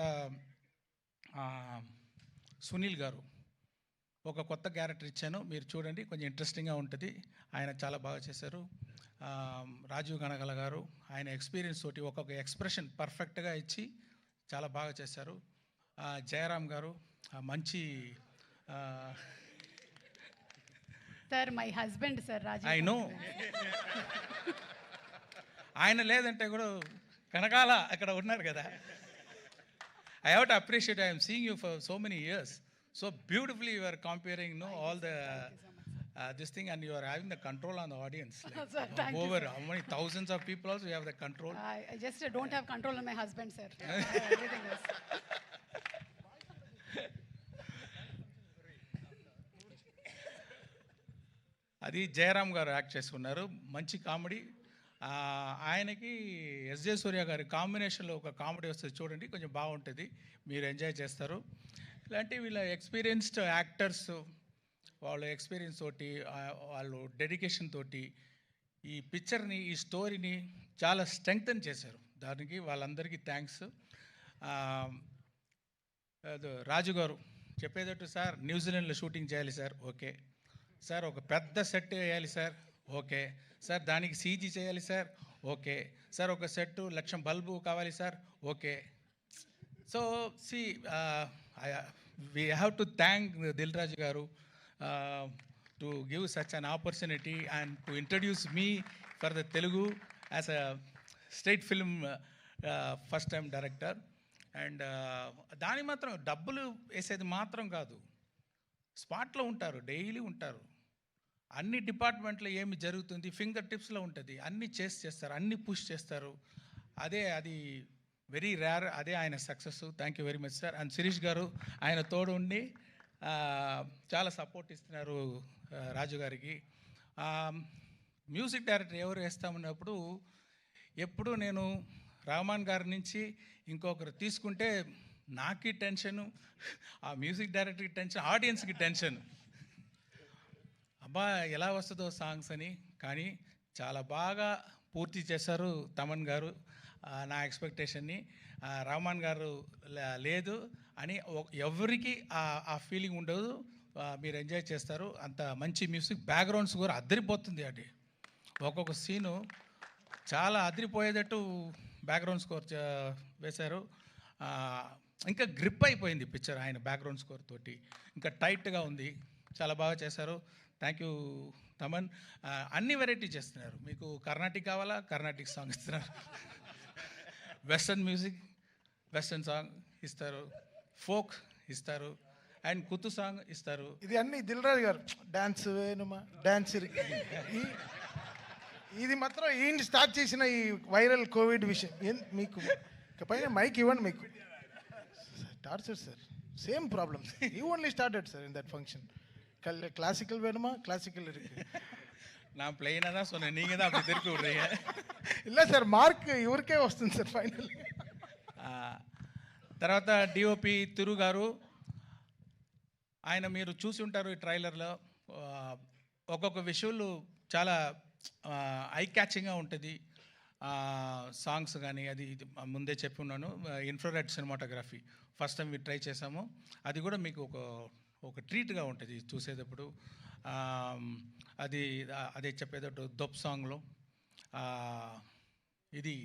సునీల్ గారు ఒక కొత్త క్యారెక్టర్ ఇచ్చాను, మీరు చూడండి, కొంచెం ఇంట్రెస్టింగ్గా ఉంటుంది. ఆయన చాలా బాగా చేశారు. రాజీవ్ గణగల గారు ఆయన ఎక్స్పీరియన్స్ తోటి ఒక్కొక్క ఎక్స్ప్రెషన్ పర్ఫెక్ట్గా ఇచ్చి చాలా బాగా చేశారు. జయరామ్ గారు మంచి sir my husband sir Rajiv. I know ఆయన లేదంటే కూడా కనకాల అక్కడ ఉన్నారు కదా. I have to appreciate, I am seeing you for so many years. So beautifully you are comparing, all the this thing, and you are having the control on the audience. Like, Sir, thank you, over sir. how many thousands of people also you have the control. I just don't have control on my husband, sir. Everything else. అది జయరామ్ గారు act చేసుకున్నారు, మంచి comedy. ఆయనకి SJ సూర్య గారి కాంబినేషన్లో ఒక comedy వస్తుంది చూడండి, కొంచెం బాగుంటుంది, మీరు ఎంజాయ్ చేస్తారు. ఇలాంటి వీళ్ళ ఎక్స్పీరియన్స్డ్ యాక్టర్స్ వాళ్ళ ఎక్స్పీరియన్స్ తోటి వాళ్ళు డెడికేషన్ తోటి ఈ పిక్చర్ని, ఈ స్టోరీని చాలా స్ట్రెంగ్తన్ చేశారు. దానికి వాళ్ళందరికీ థ్యాంక్స్. రాజు గారు చెప్పేటట్టు, సార్ న్యూజిలాండ్లో షూటింగ్ చేయాలి సార్, ఓకే సార్, ఒక పెద్ద సెట్ వేయాలి సార్, ఓకే సార్, దానికి సీజీ చేయాలి సార్, ఓకే సార్, ఒక సెట్ 1,00,000 బల్బు కావాలి sir, okay. So we have to thank Dil Raju garu to give such an opportunity and to introduce me for the Telugu as a state film first time director. And దాని మాత్రం డబ్బులు వేసేది మాత్రం కాదు, స్పాట్లో ఉంటారు, daily ఉంటారు, అన్ని డిపార్ట్మెంట్లో ఏమి జరుగుతుంది ఫింగర్ టిప్స్లో ఉంటుంది, అన్నీ చేస్తారు, అన్నీ పుష్ చేస్తారు. అది వెరీ రేర్, అదే ఆయన success. Thank you very much sir. And Sirish garu ఆయన తోడు ఉండి చాలా సపోర్ట్ ఇస్తున్నారు రాజు గారికి. మ్యూజిక్ డైరెక్టర్ ఎవరు వేస్తామన్నప్పుడు ఎప్పుడు నేను రహమాన్ గారి నుంచి ఇంకొకరు తీసుకుంటే నాకి టెన్షను, ఆ మ్యూజిక్ డైరెక్టర్కి టెన్షన్, ఆడియన్స్కి టెన్షన్, అబ్బా ఎలా వస్తుందో సాంగ్స్ అని. కానీ చాలా బాగా పూర్తి చేశారు తమన్ గారు నా ఎక్స్పెక్టేషన్ని. రహమాన్ గారు లేదు అని ఎవరికి ఆ ఫీలింగ్ ఉండదు, మీరు ఎంజాయ్ చేస్తారు. అంత మంచి మ్యూజిక్, బ్యాక్గ్రౌండ్స్ కూడా అదిరిపోతుంది. అది ఒక్కొక్క సీను చాలా అదిరిపోయేటట్టు బ్యాక్గ్రౌండ్ స్కోర్ వేశారు. ఇంకా గ్రిప్ అయిపోయింది పిక్చర్ ఆయన బ్యాక్గ్రౌండ్ స్కోర్ తోటి, ఇంకా టైట్గా ఉంది. చాలా బాగా చేశారు. Thank you Thaman. అన్ని వెరైటీ చేస్తున్నారు. మీకు కర్ణాటిక్ కావాలా, కర్ణాటిక్ సాంగ్ ఇస్తున్నారు. వెస్టర్న్ మ్యూజిక్, వెస్టర్న్ సాంగ్ ఇస్తారు. ఫోక్ ఇస్తారు. అండ్ కుత్తు సాంగ్ ఇస్తారు. ఇది అన్ని దిల్రాజు గారు డాన్స్ వేణుమా డాన్స్ ఇది మాత్రం ఈయన స్టార్ట్ చేసిన ఈ వైరల్ కోవిడ్ విషయం మీకు పైన మైక్ ఇవ్వండి. మీకు torture sir, same problems. You only started sir in that function. Classical வேணுமா கிளாசிக்கல் இருக்கு. நான் பிளெயினாக தான் சொன்னேன், நீங்கள் தான் அப்படி திருப்பி விடுறீங்க. இல்லை సార్ మార్క్ ఇవరికే వస్తుంది సార్ ఫైనల్. తర్వాత డిఓపి తిరు గారు, ఆయన మీరు చూసి ఉంటారు ఈ ట్రైలర్లో. ఒక్కొక్క విజువల్ చాలా ఐ క్యాచింగ్గా ఉంటుంది. సాంగ్స్ కానీ అది ఇది ముందే చెప్పి ఉన్నాను. ఇన్ఫ్రారెడ్ సినిమాటోగ్రఫీ ఫస్ట్ టైం మీరు ట్రై చేసాము. అది కూడా మీకు ఒక ట్రీట్గా ఉంటుంది చూసేటప్పుడు. అదే చెప్పేటప్పుడు దొప్ సాంగ్లో ఇది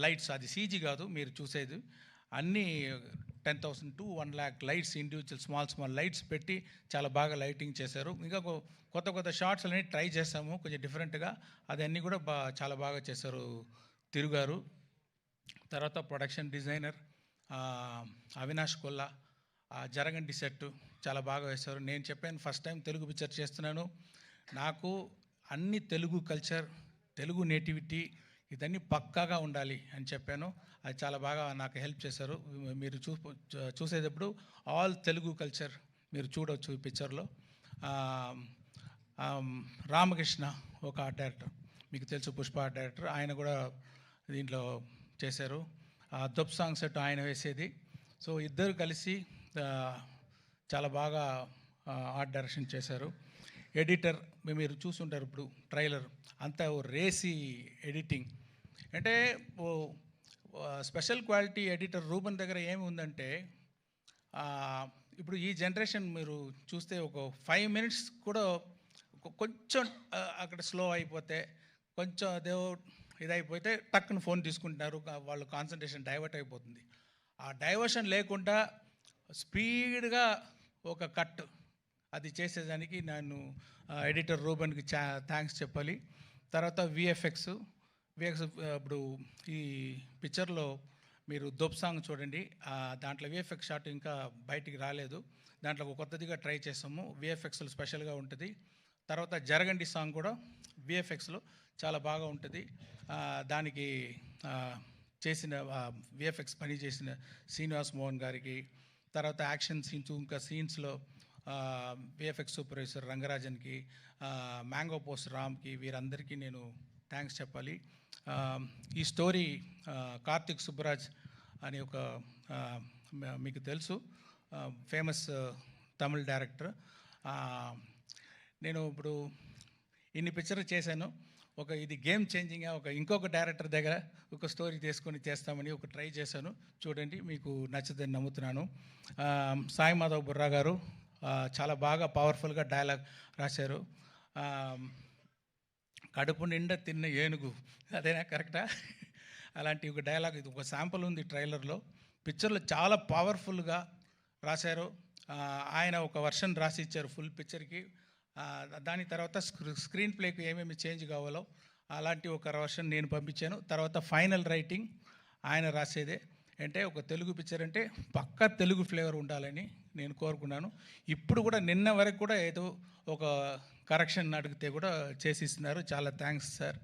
లైట్స్, అది సీజీ కాదు మీరు చూసేది. అన్నీ 10,000 to 1 lakh lights, individual small lights పెట్టి చాలా బాగా లైటింగ్ చేశారు. ఇంకా కొత్త షార్ట్స్ అన్నీ ట్రై చేసాము కొంచెం డిఫరెంట్గా. అదన్నీ కూడా చాలా బాగా చేశారు తిరుగారు. తర్వాత ప్రొడక్షన్ డిజైనర్ అవినాష్ కొల్లా, జరగండి సెట్ చాలా బాగా వేశారు. నేను చెప్పాను ఫస్ట్ టైం తెలుగు పిక్చర్ చేస్తున్నాను, నాకు అన్ని తెలుగు కల్చర్, తెలుగు నేటివిటీ ఇదన్నీ పక్కాగా ఉండాలి అని చెప్పాను. అది చాలా బాగా నాకు హెల్ప్ చేశారు. మీరు చూసేటప్పుడు ఆల్ తెలుగు కల్చర్ మీరు చూడవచ్చు ఈ పిక్చర్లో. రామకృష్ణ ఒక ఆర్ట్ డైరెక్టర్, మీకు తెలుసు, పుష్ప ఆర్ట్ డైరెక్టర్, ఆయన కూడా దీంట్లో చేశారు. దొప్ సాంగ్ సెట్ ఆయన వేసేది. సో ఇద్దరు కలిసి చాలా బాగా ఆర్ట్ డైరెక్షన్ చేశారు. ఎడిటర్ మీరు చూసుంటారు ఇప్పుడు ట్రైలర్ అంతా రేసీ ఎడిటింగ్. అంటే స్పెషల్ క్వాలిటీ ఎడిటర్ రూబన్ దగ్గర ఏమి ఉందంటే, ఇప్పుడు ఈ జనరేషన్ మీరు చూస్తే ఒక 5 minutes కూడా కొంచెం అక్కడ స్లో అయిపోతే, కొంచెం అదే ఇదైపోతే టక్కున ఫోన్ తీసుకుంటున్నారు, వాళ్ళు కాన్సన్ట్రేషన్ డైవర్ట్ అయిపోతుంది. ఆ డైవర్షన్ లేకుండా స్పీడ్గా ఒక కట్ అది చేసేదానికి నేను ఎడిటర్ రూబన్కి థ్యాంక్స్ చెప్పాలి. తర్వాత విఎఫ్ఎక్స్ ఇప్పుడు ఈ పిక్చర్లో మీరు దొప్ సాంగ్ చూడండి, దాంట్లో విఎఫ్ఎక్స్ షాట్ ఇంకా బయటికి రాలేదు, దాంట్లో ఒక కొత్తదిగా ట్రై చేసాము. విఎఫ్ఎక్స్లో స్పెషల్గా ఉంటుంది. తర్వాత జరగండి సాంగ్ కూడా విఎఫ్ఎక్స్లో చాలా బాగా ఉంటుంది. దానికి చేసిన విఎఫ్ఎక్స్ పని చేసిన శ్రీనివాస్ మోహన్ గారికి, తర్వాత యాక్షన్ సీన్స్ ఇంకా సీన్స్లో విఎఫ్ఎక్స్ సూపర్వైజర్ రంగరాజన్కి, మ్యాంగో పోస్ట్ రామ్కి, వీరందరికీ నేను థ్యాంక్స్ చెప్పాలి. ఈ స్టోరీ కార్తిక్ సుబ్బరాజ్ అని ఒక మీకు తెలుసు ఫేమస్ తమిళ్ డైరెక్టర్. నేను ఇప్పుడు ఇన్ని పిక్చర్లు చేశాను, ఇది గేమ్ చేంజింగ్గా ఇంకొక డైరెక్టర్ దగ్గర ఒక స్టోరీ తీసుకొని చేస్తామని ట్రై చేశాను. చూడండి, మీకు నచ్చుదని నమ్ముతున్నాను. సాయి మాధవ్ బుర్రా గారు చాలా బాగా పవర్ఫుల్గా డైలాగ్ రాశారు. కడుపు నిండా తిన్న ఏనుగు, అదేనా కరెక్టా? అలాంటి ఒక డైలాగ్, ఇది ఒక శాంపుల్ ఉంది ట్రైలర్లో. పిక్చర్లో చాలా పవర్ఫుల్గా రాశారు. ఆయన ఒక వర్షన్ రాసి ఇచ్చారు ఫుల్ పిక్చర్కి. దాని తర్వాత స్క్రీన్ ప్లేకి ఏమేమి చేంజ్ కావాలో అలాంటి ఒక వర్షన్ నేను పంపించాను. తర్వాత ఫైనల్ రైటింగ్ ఆయన రాసేదే. అంటే ఒక తెలుగు పిక్చర్ అంటే పక్కా తెలుగు ఫ్లేవర్ ఉండాలని నేను కోరుకున్నాను. ఇప్పుడు కూడా నిన్న వరకు కూడా ఏదో ఒక కరెక్షన్ అడిగితే కూడా చేసిస్తున్నారు. చాలా థ్యాంక్స్ సార్.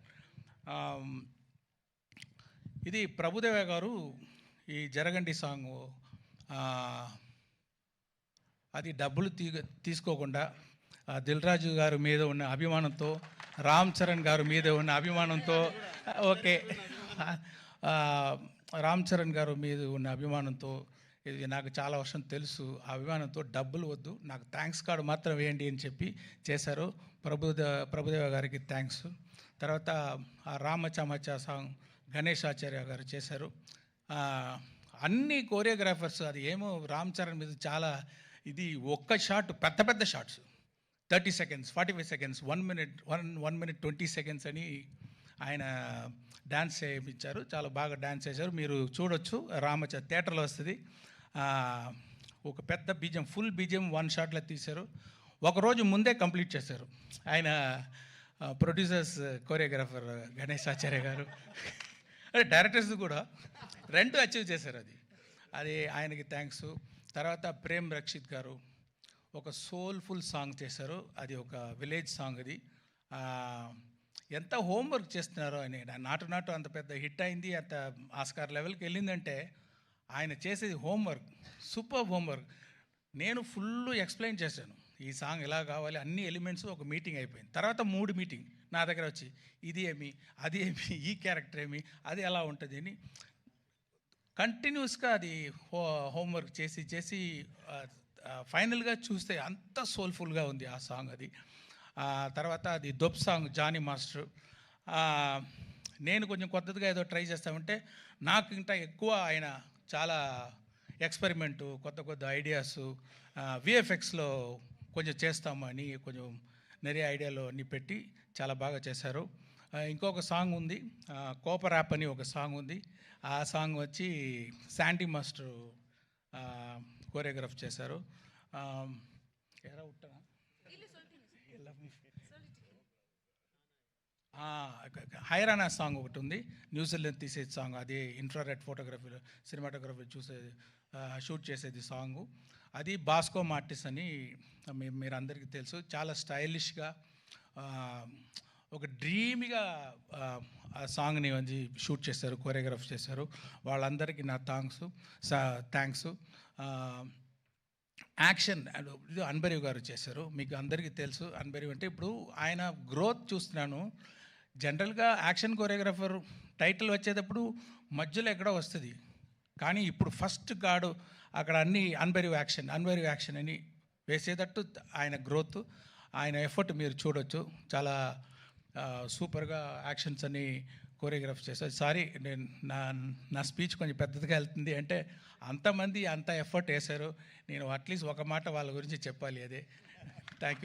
ఇది ప్రభుదేవ గారు ఈ జరగండి సాంగ్ అది డబ్బులు తీసుకోకుండా దిల్రాజు గారి మీద ఉన్న అభిమానంతో, రామ్ చరణ్ గారి మీద ఉన్న అభిమానంతో, ఓకే రామ్ చరణ్ గారు మీద ఉన్న అభిమానంతో, ఇది నాకు చాలా వర్షం తెలుసు, ఆ అభిమానంతో డబ్బులు వద్దు, నాకు థ్యాంక్స్ కార్డు మాత్రం వేయండి అని చెప్పి చేశారు. ప్రభుదేవ గారికి థ్యాంక్స్. తర్వాత ఆ రామచమచ సాంగ్ గణేష్ ఆచార్య గారు చేశారు. అన్ని కోరియోగ్రాఫర్స్, అది ఏమో రామ్ చరణ్ మీద చాలా ఇది ఒక్క షాట్, పెద్ద shots 30 seconds, 45 seconds, 1 minute 20 seconds అని ఆయన డ్యాన్స్ చేయించారు. చాలా బాగా డ్యాన్స్ చేశారు. మీరు చూడొచ్చు, థియేటర్లో వస్తుంది. ఒక పెద్ద బీజం, ఫుల్ బీజం 1 shotలో తీశారు. ఒకరోజు ముందే కంప్లీట్ చేశారు. ఆయన ప్రొడ్యూసర్స్, కోరియోగ్రాఫర్ గణేష్ ఆచార్య గారు, అదే డైరెక్టర్స్ కూడా రెండు అచీవ్ చేశారు. అది ఆయనకి థ్యాంక్స్. తర్వాత ప్రేమ్ రక్షిత్ గారు ఒక సోల్ఫుల్ సాంగ్ చేశారు. అది ఒక విలేజ్ సాంగ్. అది ఎంత హోంవర్క్ చేస్తున్నారో అని. నాటు అంత పెద్ద హిట్ అయింది, అంత ఆస్కార్ లెవెల్కి వెళ్ళిందంటే ఆయన చేసేది హోంవర్క్, సూపర్ హోంవర్క్. నేను ఫుల్ ఎక్స్ప్లెయిన్ చేశాను, ఈ సాంగ్ ఎలా కావాలి, అన్ని ఎలిమెంట్స్. ఒక మీటింగ్ అయిపోయింది. తర్వాత 3 మీటింగ్ నా దగ్గర వచ్చి, ఇది ఏమి, అది ఏమి, ఈ క్యారెక్టర్ ఏమి, అది ఎలా ఉంటుంది అని కంటిన్యూస్గా అది హోంవర్క్ చేసి ఫైనల్గా చూస్తే అంత సోల్ఫుల్గా ఉంది ఆ సాంగ్. అది తర్వాత అది దొబ్ సాంగ్ జానీ మాస్టర్. నేను కొంచెం కొత్తగా ఏదో ట్రై చేస్తామంటే నాకు ఇంకా ఎక్కువ ఆయన చాలా ఎక్స్పెరిమెంటు, కొత్త ఐడియాసు, విఎఫ్ఎక్స్లో కొంచెం చేస్తామని కొంచెం நிறைய ఐడియాలు అన్నీ పెట్టి చాలా బాగా చేశారు. ఇంకొక సాంగ్ ఉంది, కోపర్ యాప్ అని ఒక సాంగ్ ఉంది. ఆ సాంగ్ వచ్చి శాండీ మాస్టర్ కోరియోగ్రాఫ్ చేశారు. హైరానా సాంగ్ ఒకటి ఉంది, న్యూజిలాండ్ తీసేది సాంగ్. అది ఇన్ఫ్రారెడ్ ఫోటోగ్రఫీలో, సినిమాటోగ్రఫీ షూట్ చేసేది సాంగు. అది బాస్కో మార్టిస్ అని మీరు అందరికీ తెలుసు. చాలా స్టైలిష్గా ఒక డ్రీమ్గా ఆ సాంగ్ని షూట్ చేశారు, కోరియోగ్రాఫ్ చేశారు. వాళ్ళందరికీ నా థ్యాంక్స్. యాక్షన్ ఇది అన్బరీవ్ గారు చేశారు. మీకు అందరికీ తెలుసు అన్బరీవ్ అంటే. ఇప్పుడు ఆయన గ్రోత్ చూస్తున్నాను. జనరల్గా యాక్షన్ కోరియోగ్రాఫర్ టైటిల్ వచ్చేటప్పుడు మధ్యలో ఎక్కడో వస్తుంది, కానీ ఇప్పుడు ఫస్ట్ గాడు అక్కడ అన్ని అన్బరీవ్ యాక్షన్ అని వేసేటట్టు ఆయన గ్రోత్, ఆయన ఎఫర్ట్ మీరు చూడొచ్చు. చాలా సూపర్గా యాక్షన్స్ అన్ని కోరియోగ్రాఫ్ చేశారు. సారీ, నేను నా స్పీచ్ కొంచెం పెద్దదిగా వెళ్తుంది అంటే అంతమంది అంత ఎఫర్ట్ వేశారు. నేను అట్లీస్ట్ ఒక మాట వాళ్ళ గురించి చెప్పాలి. అదే థ్యాంక్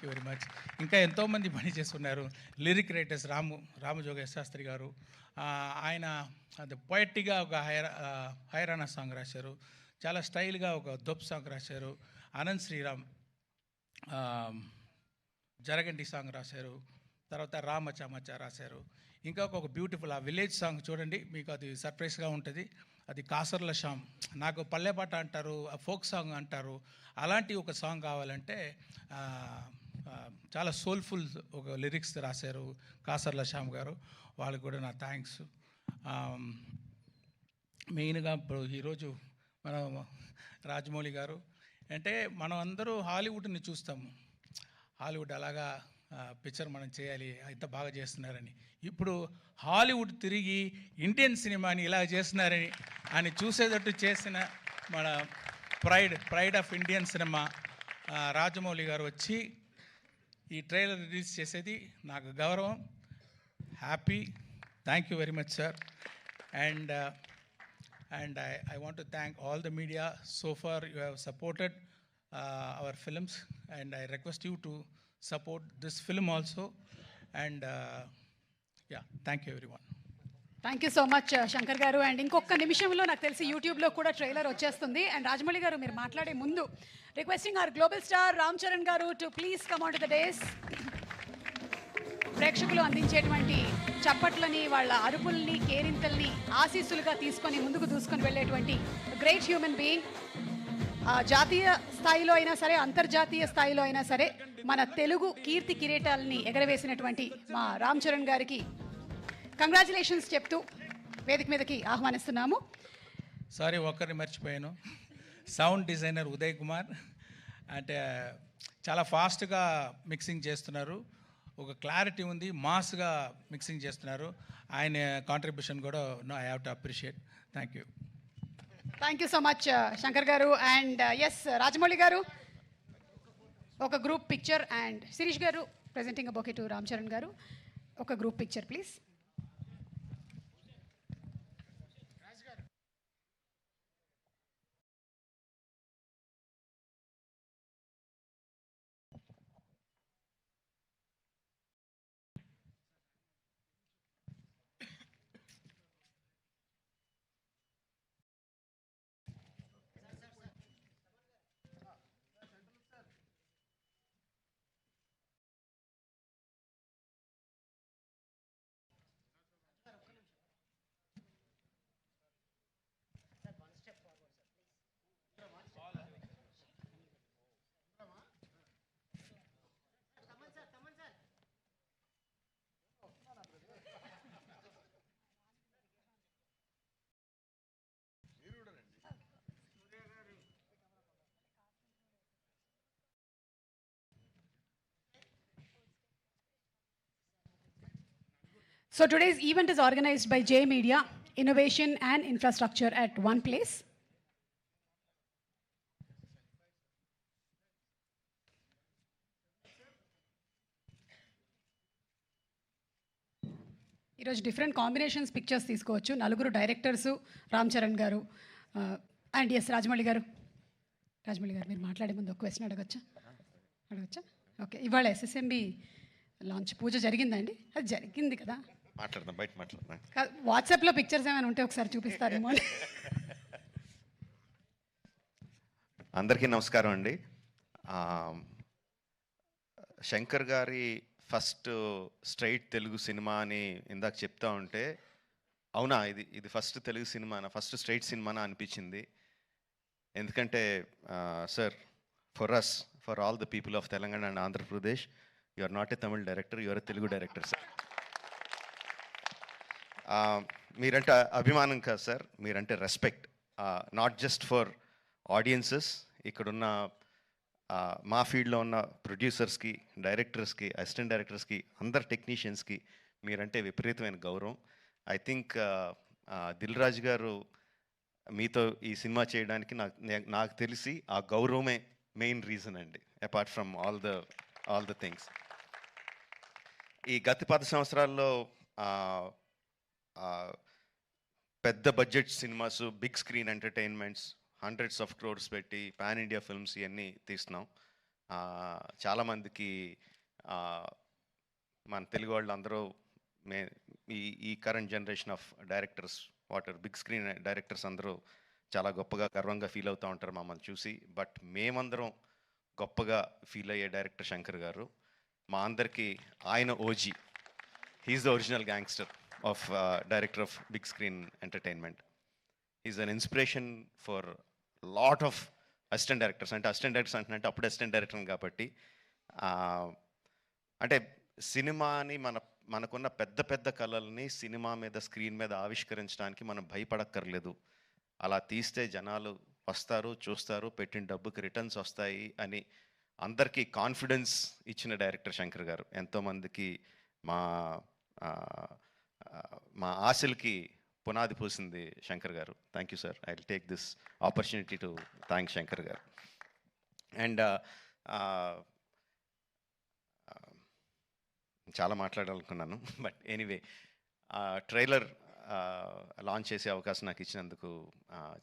యూ వెరీ మచ్. ఇంకా ఎంతోమంది పని చేస్తున్నారు. లిరిక్ రైటర్స్ రామజోగేశ్ శాస్త్రి గారు, ఆయన అది పొయట్టిగా ఒక హైరానా సాంగ్ రాశారు. చాలా స్టైల్గా ఒక దొబ్ సాంగ్ రాశారు. అనంత్ శ్రీరామ్ జరగండి సాంగ్ రాశారు. తర్వాత రామచామచా రాశారు. ఇంకా ఒక బ్యూటిఫుల్ ఆ విలేజ్ సాంగ్ చూడండి, మీకు అది సర్ప్రైజ్గా ఉంటుంది. అది కాసర్ల శ్యామ్, నాకు పల్లెపాట అంటారు, ఫోక్ సాంగ్ అంటారు, అలాంటి ఒక సాంగ్ కావాలంటే చాలా సోల్ఫుల్ ఒక లిరిక్స్ రాశారు కాసర్ల శ్యామ్ గారు. వాళ్ళకి కూడా నా థ్యాంక్స్. మెయిన్గా ఇప్పుడు ఈరోజు మనం రాజమౌళి గారు అంటే, మనం అందరూ హాలీవుడ్ని చూస్తాము. హాలీవుడ్ అలాగా పిక్చర్ మనం చేయాలి, ఇంత బాగా చేస్తున్నారని. ఇప్పుడు హాలీవుడ్ తిరిగి ఇండియన్ సినిమాని ఇలా చేస్తున్నారని చూసేటట్టు చేసిన మన pride of Indian cinema Rajamouli garu వచ్చి ఈ ట్రైలర్ రిలీజ్ చేసేది నాకు గౌరవం, happy. Thank you very much sir. And I want to thank all the media. So far you have supported our films, and I request you to support this film also. And yeah, thank you everyone. Thank you so much Shankar garu. And ఇంకొక నిమిషంలో నాకు తెలిసి యూట్యూబ్లో కూడా trailer వచ్చేస్తుంది. And Rajamouli గారు, మీరు మాట్లాడే ముందు requesting our global star Ram Charan garu to please come on to the dais. ప్రేక్షకులు అందించేటువంటి చప్పట్లని, వాళ్ళ అరుపుల్ని, కేరింతల్ని ఆశీస్సులుగా తీసుకొని ముందుకు దూసుకొని వెళ్ళేటువంటి గ్రేట్ హ్యూమన్ బీయింగ్. జాతీయ స్థాయిలో అయినా సరే, అంతర్జాతీయ స్థాయిలో అయినా సరే మన తెలుగు కీర్తి కిరీటాలని ఎగరవేసినటువంటి మా రామ్ చరణ్ గారికి కంగ్రాచులేషన్స్ చెప్తూ వేదిక మీదకి ఆహ్వానిస్తున్నాము. సారీ, ఒక్కరిని మర్చిపోయాను. సౌండ్ డిజైనర్ ఉదయ్ కుమార్ అంటే చాలా ఫాస్ట్గా మిక్సింగ్ చేస్తున్నారు, ఒక క్లారిటీ ఉంది, మాస్గా మిక్సింగ్ చేస్తున్నారు. ఆయన కాంట్రిబ్యూషన్ కూడా I have to appreciate. Thank you. Thank you so much Shankar garu. And yes Rajamouli గారు, ఒక గ్రూప్ పిక్చర్. అండ్ శిరీష్ గారు presenting a bouquet to Ram Charan గారు. ఒక group picture please. So today's event is organized by J Media, Innovation and Infrastructure at one place. ఈరోజు different combinations pictures తీసుకోవచ్చు. నలుగురు directors, Ram Charan garu and yes Rajamouli గారు. రాజమౌళి గారు మీరు మాట్లాడే ముందు ఒక క్వశ్చన్ అడగచ్చా? ఓకే. ఇవాళ ఎస్ఎస్ఎంబి లాంచ్ పూజ జరిగిందండి? అది జరిగింది కదా? మాట్లాడదాం, బయట మాట్లాడదాం. వాట్సాప్లో పిక్చర్స్ ఏమైనా ఉంటే ఒకసారి చూపిస్తారేమో అని. అందరికీ నమస్కారం అండి. శంకర్ గారి ఫస్ట్ స్ట్రైట్ తెలుగు సినిమా అని ఇందాక చెప్తా ఉంటే, అవునా ఇది ఫస్ట్ తెలుగు సినిమానా, ఫస్ట్ స్ట్రైట్ సినిమానా అనిపించింది. ఎందుకంటే sir, for all the people of Telangana and Andhra Pradesh, you are not a Tamil director, you are a Telugu director sir. మీరంటే అభిమానం కాదు సార్, మీరంటే respect. Not just for audiences, ఇక్కడున్న మా ఫీల్డ్లో ఉన్న ప్రొడ్యూసర్స్కి, డైరెక్టర్స్కి, అసిస్టెంట్ డైరెక్టర్స్కి, అందరు టెక్నీషియన్స్కి మీరంటే విపరీతమైన గౌరవం. ఐ థింక్ దిల్ రాజు గారు మీతో ఈ సినిమా చేయడానికి నాకు తెలిసి ఆ గౌరవమే మెయిన్ రీజన్ అండి, apart from all the things. ఈ గత 10 సంవత్సరాల్లో పెద్ద బడ్జెట్ సినిమాస్, big screen entertainments, hundreds of crores పెట్టి పాన్ ఇండియా ఫిల్మ్స్ ఇవన్నీ తీస్తున్నాం. చాలామందికి మన తెలుగు వాళ్ళు అందరూ ఈ current generation of directors, big screen directors అందరూ చాలా గొప్పగా, గర్వంగా ఫీల్ అవుతూ ఉంటారు మమ్మల్ని చూసి. బట్ మేమందరం గొప్పగా ఫీల్ అయ్యే డైరెక్టర్ శంకర్ గారు. మా అందరికీ ఆయన OG. He is the original gangster of director of big screen entertainment. Is an inspiration for lot of assistant directors. అంటే అసిస్టెంట్ డైరెక్టర్స్ అంటే అప్పుడు అసిస్టెంట్ డైరెక్టర్ కాబట్టి, అంటే సినిమాని మనకున్న పెద్ద పెద్ద కళల్ని సినిమా మీద, స్క్రీన్ మీద ఆవిష్కరించడానికి మనం భయపడక్కర్లేదు. అలా తీస్తే జనాలు వస్తారు, చూస్తారు, పెట్టిన డబ్బుకి రిటర్న్స్ వస్తాయి అని అందరికీ కాన్ఫిడెన్స్ ఇచ్చిన డైరెక్టర్ శంకర్ గారు. ఎంతోమందికి మా ఆశలకి పునాది పూసింది శంకర్ గారు. Thank you sir. I will take this opportunity to thank Shankar garu. And చాలా మాట్లాడాలనుకున్నాను, బట్ ఎనీవే, ట్రైలర్ లాంచ్ చేసే అవకాశం నాకు ఇచ్చినందుకు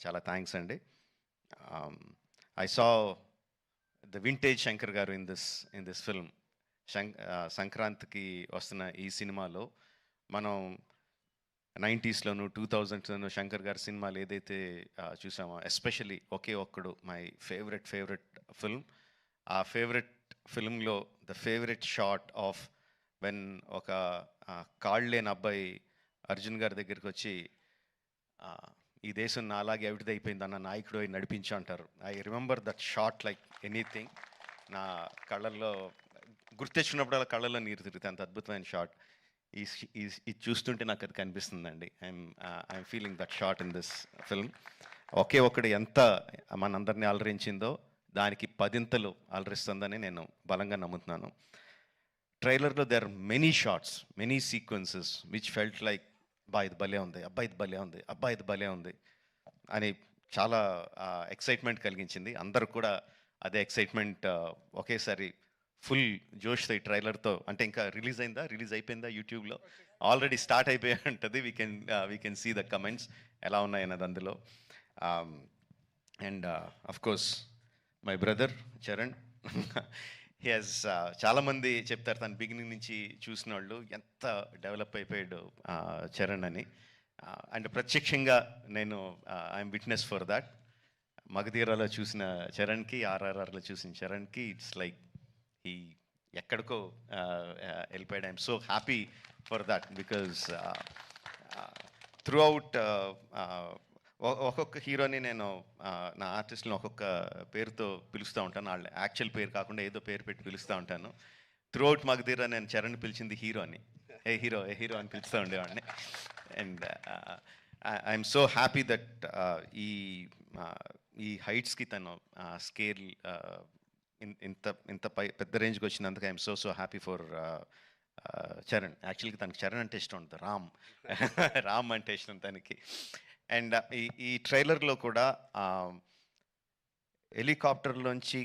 చాలా థ్యాంక్స్ అండి. I saw the vintage Shankar గారు ఇన్ దిస్ ఫిల్మ్. సంక్రాంతికి వస్తున్న ఈ సినిమాలో మనం 90స్లోను 2000స్లోను శంకర్ గారి సినిమాలు ఏదైతే చూసామో, especially Oke Okkadu my favourite film. ఆ ఫేవరెట్ ఫిల్మ్లో the favourite shot of when ఒక కాళ్ళు లేని అబ్బాయి అర్జున్ గారి దగ్గరికి వచ్చి, ఈ దేశం నా అలాగే అవిటిదైపోయింది అన్న నాయకుడు నడిపించు అంటారు. I remember that shot like anything. నా కళ్ళల్లో గుర్తెచ్చినప్పుడు అలా కళ్ళల్లో నీరు తిరుగుతాయి. అంత అద్భుతమైన షాట్. ఇది చూస్తుంటే నాకు అది కనిపిస్తుందండి. I'm feeling that shot in this film. Oke Okkadu ఎంత మనందరినీ అలరించిందో దానికి 10 అలరిస్తుందని నేను బలంగా నమ్ముతున్నాను. ట్రైలర్లో there are many shots, many sequences which felt like ఇది భలే ఉంది, ఇది భలే ఉంది అని చాలా ఎక్సైట్మెంట్ కలిగించింది. అందరూ కూడా అదే ఎక్సైట్మెంట్ ఒకేసారి ఫుల్ జోష్తో ఈ ట్రైలర్తో. అంటే ఇంకా రిలీజ్ అయిపోయిందా యూట్యూబ్లో? ఆల్రెడీ స్టార్ట్ అయిపోయి ఉంటుంది. We can see the comments ఎలా ఉన్నాయన్నది అందులో. And of course my brother Charan, he has, చాలామంది చెప్తారు తను బిగినింగ్ నుంచి చూసిన వాళ్ళు ఎంత డెవలప్ అయిపోయాడు చరణ్ అని. అండ్ ప్రత్యక్షంగా నేను ఐఎమ్ విట్నెస్ ఫర్ దాట్. మగధీరాలో చూసిన చరణ్కి, RRRలో చూసిన చరణ్కి ఇట్స్ లైక్ ఈ ఎక్కడికో వెళ్ళిపోయాడు. I'm so happy for that because through out ఒక్కొక్క హీరోని నేను నా ఆర్టిస్ట్ని ఒక్కొక్క పేరుతో పిలుస్తూ ఉంటాను. వాళ్ళ యాక్చువల్ పేరు కాకుండా ఏదో పేరు పెట్టి పిలుస్తూ ఉంటాను. త్రూ అవుట్ మగధీరా నేను చరణ్ పిలిచింది హీరో అని, ఏ హీరో అని పిలుస్తూ ఉండేవాడిని. And I'm so happy that ఈ హైట్స్కి తను స్కేల్ ఇంత పెద్ద రేంజ్కి వచ్చినందుకు I'm so happy for Charan. యాక్చువల్గా తనకి చరణ్ అంటే ఇష్టం ఉంటుంది, రామ్ అంటే ఇష్టం తనకి. అండ్ ఈ ట్రైలర్లో కూడా హెలికాప్టర్లోంచి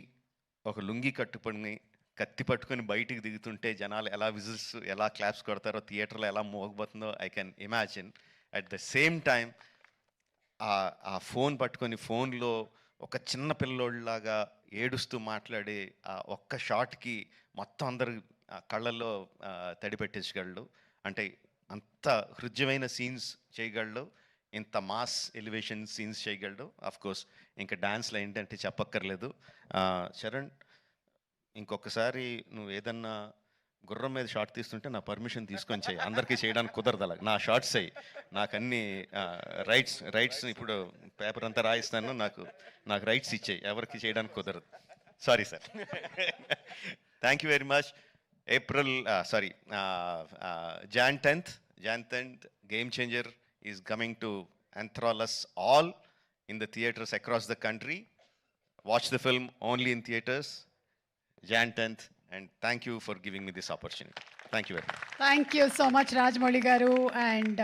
ఒక లుంగి కట్టుకొని కత్తి పట్టుకొని బయటికి దిగుతుంటే జనాలు ఎలా విజిల్స్, ఎలా క్లాప్స్ కొడతారో, థియేటర్లో ఎలా మోగబోతుందో I can imagine. At the same time ఆ ఫోన్ పట్టుకొని ఫోన్లో ఒక చిన్న పిల్లోళ్ళలాగా ఏడుస్తూ మాట్లాడే ఆ ఒక్క షాట్కి మొత్తం అందరు కళ్ళల్లో తడి పెట్టేసగలడు. అంటే అంత హృద్యమైన సీన్స్ చేయగలడు, ఇంత మాస్ ఎలివేషన్ సీన్స్ చేయగలడు. ఆఫ్ కోర్స్ ఇంకా డాన్స్లో ఏంటంటే చెప్పక్కర్లేదు. చరణ్, ఇంకొకసారి నువ్వు ఏదన్నా గుర్రం మీద షార్ట్ తీస్తుంటే నా పర్మిషన్ తీసుకొని చేయి. అందరికీ చేయడానికి కుదరదు అలా. నా షార్ట్స్ అయ్యి నాకు అన్ని రైట్స్ ఇప్పుడు పేపర్ అంతా రాయిస్తాను, నాకు రైట్స్ ఇచ్చేయి, ఎవరికి చేయడానికి కుదరదు. Sorry sir. Thank you very much. Jan 10th, Game Changer is coming to enthrall us all in the theaters across the country. Watch the film only in theaters, Jan 10th, and thank you for giving me this opportunity. Thank you very much. Thank you so much Rajamouli garu. And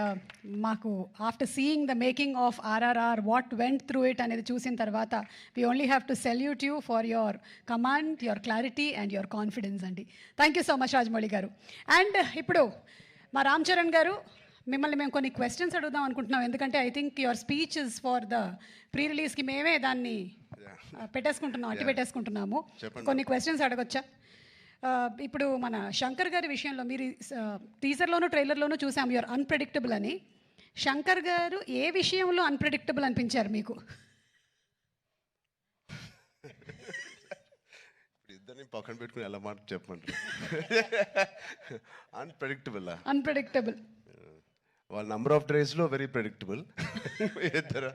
మాకు after seeing the making of RRR, what went through it అనేది చూసిన తర్వాత we only have to salute you for your command, your clarity and your confidence అండి. Thank you so much Rajamouli garu. And ఇప్పుడు మా రామ్ చరణ్ గారు, మిమ్మల్ని మేము కొన్ని క్వశ్చన్స్ అడుగుదాం అనుకుంటున్నాం. ఎందుకంటే I think your speech is for the pre రిలీజ్కి మేమే దాన్ని పెట్టేసుకుంటున్నాము. కొన్ని క్వశ్చన్స్ అడగొచ్చా? ఇప్పుడు మన శంకర్ గారి విషయంలో మీరు టీజర్లోనూ ట్రైలర్లోనూ చూసాం యువర్ అన్ప్రెడిక్టబుల్ అని. శంకర్ గారు ఏ విషయంలో అన్ప్రెడిక్టబుల్ అనిపించారు మీకు? ఇద్దరిని పక్కన పెట్టుకుని ఎలా మాట చెప్పంటారు? అన్ప్రెడిక్టబుల్ వాళ్ళ నంబర్ ఆఫ్ డేస్లో వెరీ ప్రెడిక్టబుల్. ఇద్దరు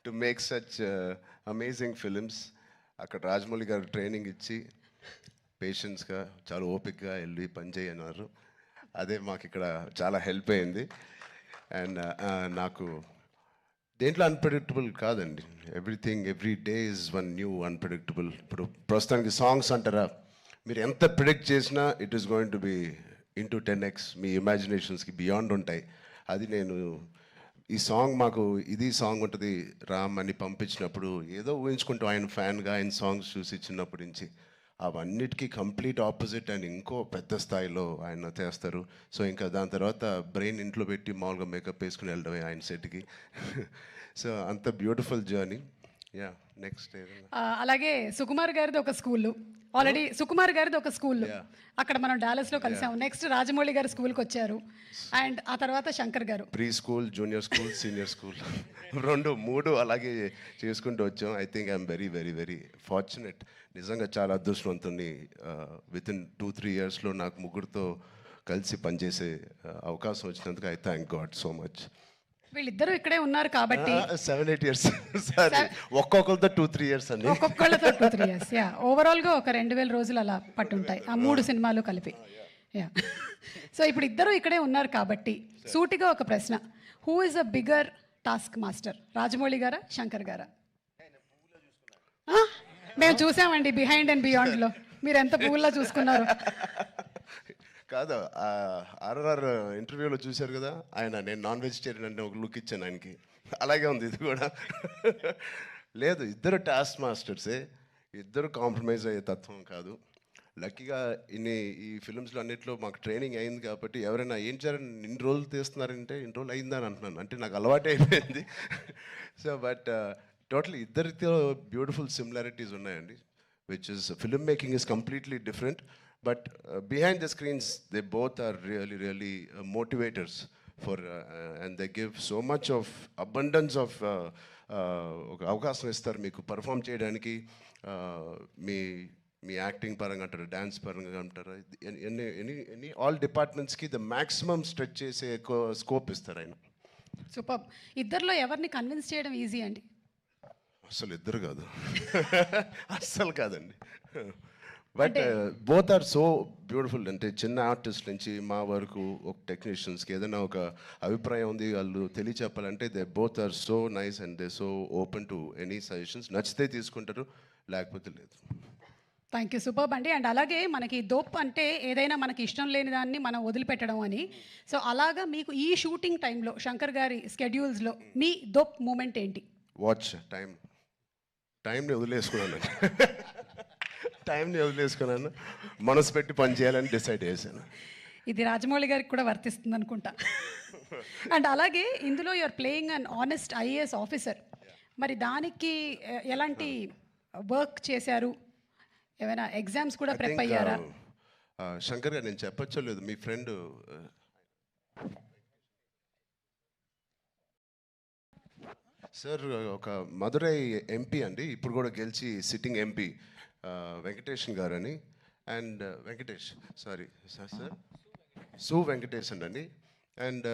to make such amazing films. అక్కడ రాజమౌళి గారు ట్రైనింగ్ ఇచ్చి పేషెన్స్గా చాలా ఓపిక్గా వెళ్ళి పనిచేయి అన్నారు. అదే మాకు ఇక్కడ చాలా హెల్ప్ అయింది. అండ్ నాకు దేంట్లో అన్ప్రెడిక్టబుల్ కాదండి. Every day is one new unpredictable. ఇప్పుడు ప్రస్తుతానికి సాంగ్స్ అంటారా, మీరు ఎంత ప్రిడిక్ట్ చేసినా it is going to be into 10x, మీ ఇమాజినేషన్స్కి బియాండ్ ఉంటాయి. అది నేను ఈ సాంగ్ మాకు ఇది సాంగ్ ఉంటుంది రామ్ అని పంపించినప్పుడు ఏదో ఊహించుకుంటూ ఆయన ఫ్యాన్గా ఆయన సాంగ్స్ చూసి చిన్నప్పటి నుంచి అవన్నిటికీ కంప్లీట్ ఆపోజిట్ అండ్ ఇంకో పెద్ద స్థాయిలో ఆయన చేస్తారు. సో ఇంకా దాని తర్వాత బ్రెయిన్ ఇంట్లో పెట్టి మామూలుగా మేకప్ వేసుకుని వెళ్ళడమే ఆయన సెట్కి. సో అంత బ్యూటిఫుల్ జర్నీ. యా నెక్స్ట్ అలాగే సుకుమార్ గారిది ఒక స్కూల్, ఆల్రెడీ సుకుమార్ గారిది ఒక స్కూల్, అక్కడ మనం డాలస్లో కలిసాము. నెక్స్ట్ రాజమౌళి గారు స్కూల్కి వచ్చారు, అండ్ ఆ తర్వాత శంకర్ గారు pre school, junior school, senior school 2-3 అలాగే చేసుకుంటూ వచ్చాం. I think I'm very very very fortunate. నిజంగా చాలా అదృష్టవంతుని. వితిన్ 2-3 ఇయర్స్లో నాకు ముగ్గురితో కలిసి పనిచేసే అవకాశం వచ్చినందుకు I thank God so much. వీళ్ళిద్దరూ ఇక్కడే ఉన్నారు కాబట్టి 7-8 ఇయర్స్ సారీ, ఒక్కొక్కరితో 2-3 ఇయర్స్ అండి. ఒక్కొక్కళ్ళతో 2-3 ఇయర్స్. యా, ఓవరాల్గా ఒక 2000 రోజులు అలా పట్టుంటాయి ఆ 3 సినిమాలు కలిపి. యా, సో ఇప్పుడు ఇద్దరు ఇక్కడే ఉన్నారు కాబట్టి సూటిగా ఒక ప్రశ్న, who is a bigger task master, Rajamouli గారా శంకర్ గారా? మేము చూసామండి బిహైండ్ అండ్ బియాండ్లో మీరు ఎంత పువ్వులా చూసుకున్నారు. కాదు, RRR ఇంటర్వ్యూలో చూశారు కదా ఆయన, నేను నాన్ వెజిటేరియన్ అంటే ఒక లుక్ ఇచ్చాను ఆయనకి. అలాగే ఉంది ఇది కూడా. లేదు, ఇద్దరు టాస్క్ మాస్టర్సే, ఇద్దరు కాంప్రమైజ్ అయ్యే తత్వం కాదు. లక్కీగా ఈ ఫిల్మ్స్లో అన్నింటిలో మాకు ట్రైనింగ్ అయింది కాబట్టి ఎవరైనా ఏం చేయాలని ఇన్ని రోజులు తీస్తున్నారంటే ఇన్ని రోజులు అయిందని అంటున్నాను, అంటే నాకు అలవాటు అయిపోయింది. సో బట్ టోటలీ ఇద్దరితో బ్యూటిఫుల్ సిమిలారిటీస్ ఉన్నాయండి, which is film making is completely different. But behind the screens, they both are really motivators for, and they give so much of abundance of అవకాశం ఇస్తారు మీకు పర్ఫామ్ చేయడానికి. మీ acting పరంగా అంటారు, dance పరంగా అంటారు, ఎనీ ఆల్ డిపార్ట్మెంట్స్కి ద మ్యాక్సిమం స్ట్రెచ్ చేసే స్కోప్ ఇస్తారు ఆయన. సూపర్. ఇద్దరిలో ఎవరిని కన్విన్స్ చేయడం ఈజీ అండి? అసలు ఇద్దరు కాదు, అస్సలు కాదండి. But both are so beautiful. అంటే చిన్న ఆర్టిస్ట్ నుంచి మా వరకు ఒక టెక్నీషియన్స్కి ఏదైనా ఒక అభిప్రాయం ఉంది వాళ్ళు తెలియచెప్పాలంటే they both are so nice and they so open to any suggestions. నచ్చితే తీసుకుంటారు, లేకపోతే లేదు. థ్యాంక్ యూ, సూపర్ అండి. అండ్ అలాగే మనకి దోప్ అంటే ఏదైనా మనకి ఇష్టం లేని దాన్ని మనం వదిలిపెట్టడం అని. సో అలాగా మీకు ఈ షూటింగ్ టైంలో శంకర్ గారి స్కెడ్యూల్స్లో మీ దోప్ మూమెంట్ ఏంటి? వాచ్ టైంని వదిలేసుకున్నాను. టైంని వదిలేసుకున్నాను, మనసు పెట్టి పని చేయాలని డిసైడ్ చేశాను. ఇది రాజమౌళి గారికి కూడా వర్తిస్తుంది అనుకుంటా. అండ్ అలాగే ఇందులో you are playing an honest IAS officer. మరి దానికి ఎలాంటి వర్క్ చేశారు? ఏమైనా ఎగ్జామ్స్ కూడా ప్రిపేర్ అయ్యారా? శంకర్ గారు, నేను చెప్పచ్చో లేదు, మీ ఫ్రెండ్ సార్ ఒక మదురై ఎంపీ అండి, ఇప్పుడు కూడా గెలిచి సిట్టింగ్ ఎంపీ వెంకటేషన్ గారు అని. అండ్ సార్ సు వెంకటేషన్ అండి. అండ్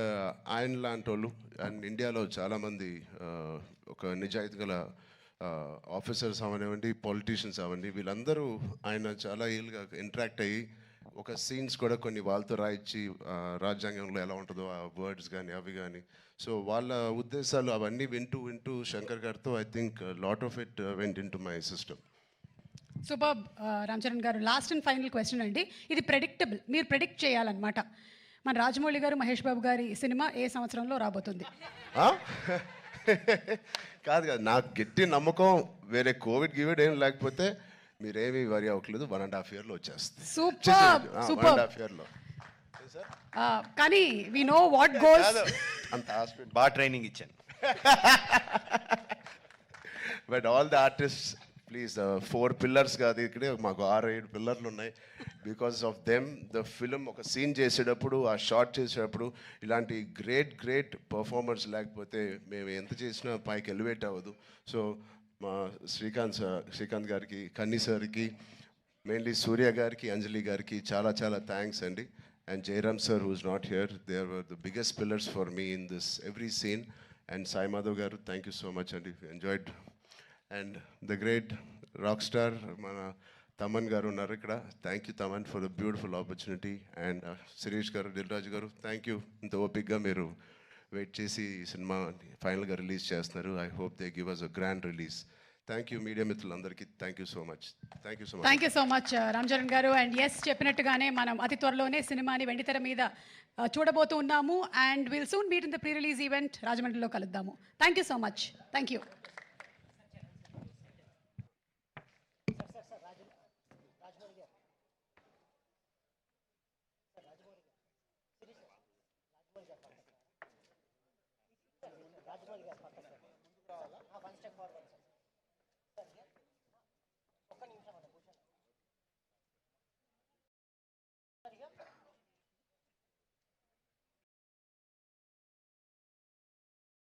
ఆయన లాంటి వాళ్ళు అండ్ ఇండియాలో చాలామంది ఒక నిజాయితీ గల ఆఫీసర్స్ అవనివ్వండి, పొలిటీషియన్స్ అవ్వండి, వీళ్ళందరూ ఆయన చాలా ఏళ్ళుగా ఇంటరాక్ట్ అయ్యి ఒక సీన్స్ కూడా కొన్ని వాళ్ళతో రాయించి రాజ్యాంగంలో ఎలా ఉంటుందో ఆ వర్డ్స్ కానీ అవి కానీ, సో వాళ్ళ ఉద్దేశాలు అవన్నీ వింటూ శంకర్ గారితో I think lot of it went in to my system. Super Ram Charan గారు, లాస్ట్ అండ్ ఫైనల్ క్వశ్చన్ అండి. ఇది ప్రెడిక్టబుల్, మీరు ప్రెడిక్ట్ చేయాలన్నమాట. మన రాజమౌళి గారు, మహేష్ బాబు గారి సినిమా ఏ సంవత్సరంలో రాబోతుంది? కాదు నాకు గట్టి నమ్మకం, వేరే కోవిడ్ ఏం లేకపోతే మీరేమీ వరి అవ్వట్లేదు, 1.5 yearలో వచ్చేస్తుంది. సూపర్ 1.5 yearలో. కానీ వి నో వాట్ గోస్. అంత హాస్పిటల్ బాగా ట్రైనింగ్ ఇచ్చాను. But all the artist please, 4 pillars కాదు ఇక్కడే, మాకు 6-7 పిల్లర్లు ఉన్నాయి. Because of them the film ఒక సీన్ చేసేటప్పుడు, ఆ షార్ట్ చేసేటప్పుడు ఇలాంటి గ్రేట్ పర్ఫార్మర్స్ లేకపోతే మేము ఎంత చేసినా పైకి ఎలివేట్ అవ్వదు. సో మా శ్రీకాంత్ గారికి, కన్నీ సార్కి, మెయిన్లీ సూర్య గారికి, అంజలి గారికి చాలా థ్యాంక్స్ అండి. And Jayaram sir who's not here, they are the biggest pillars for me in this every scene. And Sai Madhav garu, thank you so much అండి, enjoyed. And the great rock star మన తమన్ గారు ఉన్నారు ఇక్కడ, thank you Thaman for the beautiful opportunity. And Sirish garu, Dil Raju గారు, thank you, ఇంత ఓపిక్గా మీరు wait చేసి ఈ సినిమా ఫైనల్గా రిలీజ్ చేస్తున్నారు. I hope they give us a grand release. Thank you media మిత్రులందరికీ, thank you so much. Thank you so much Ram Charan garu. And yes, చెప్పినట్టుగానే మనం అతి త్వరలోనే సినిమాని వెండితెర మీద చూడబోతూ ఉన్నాము. And will soon meet in the pre release event రాజమండ్రిలో కలుద్దాము. Thank you so much. Thank you. Rajamouli గారు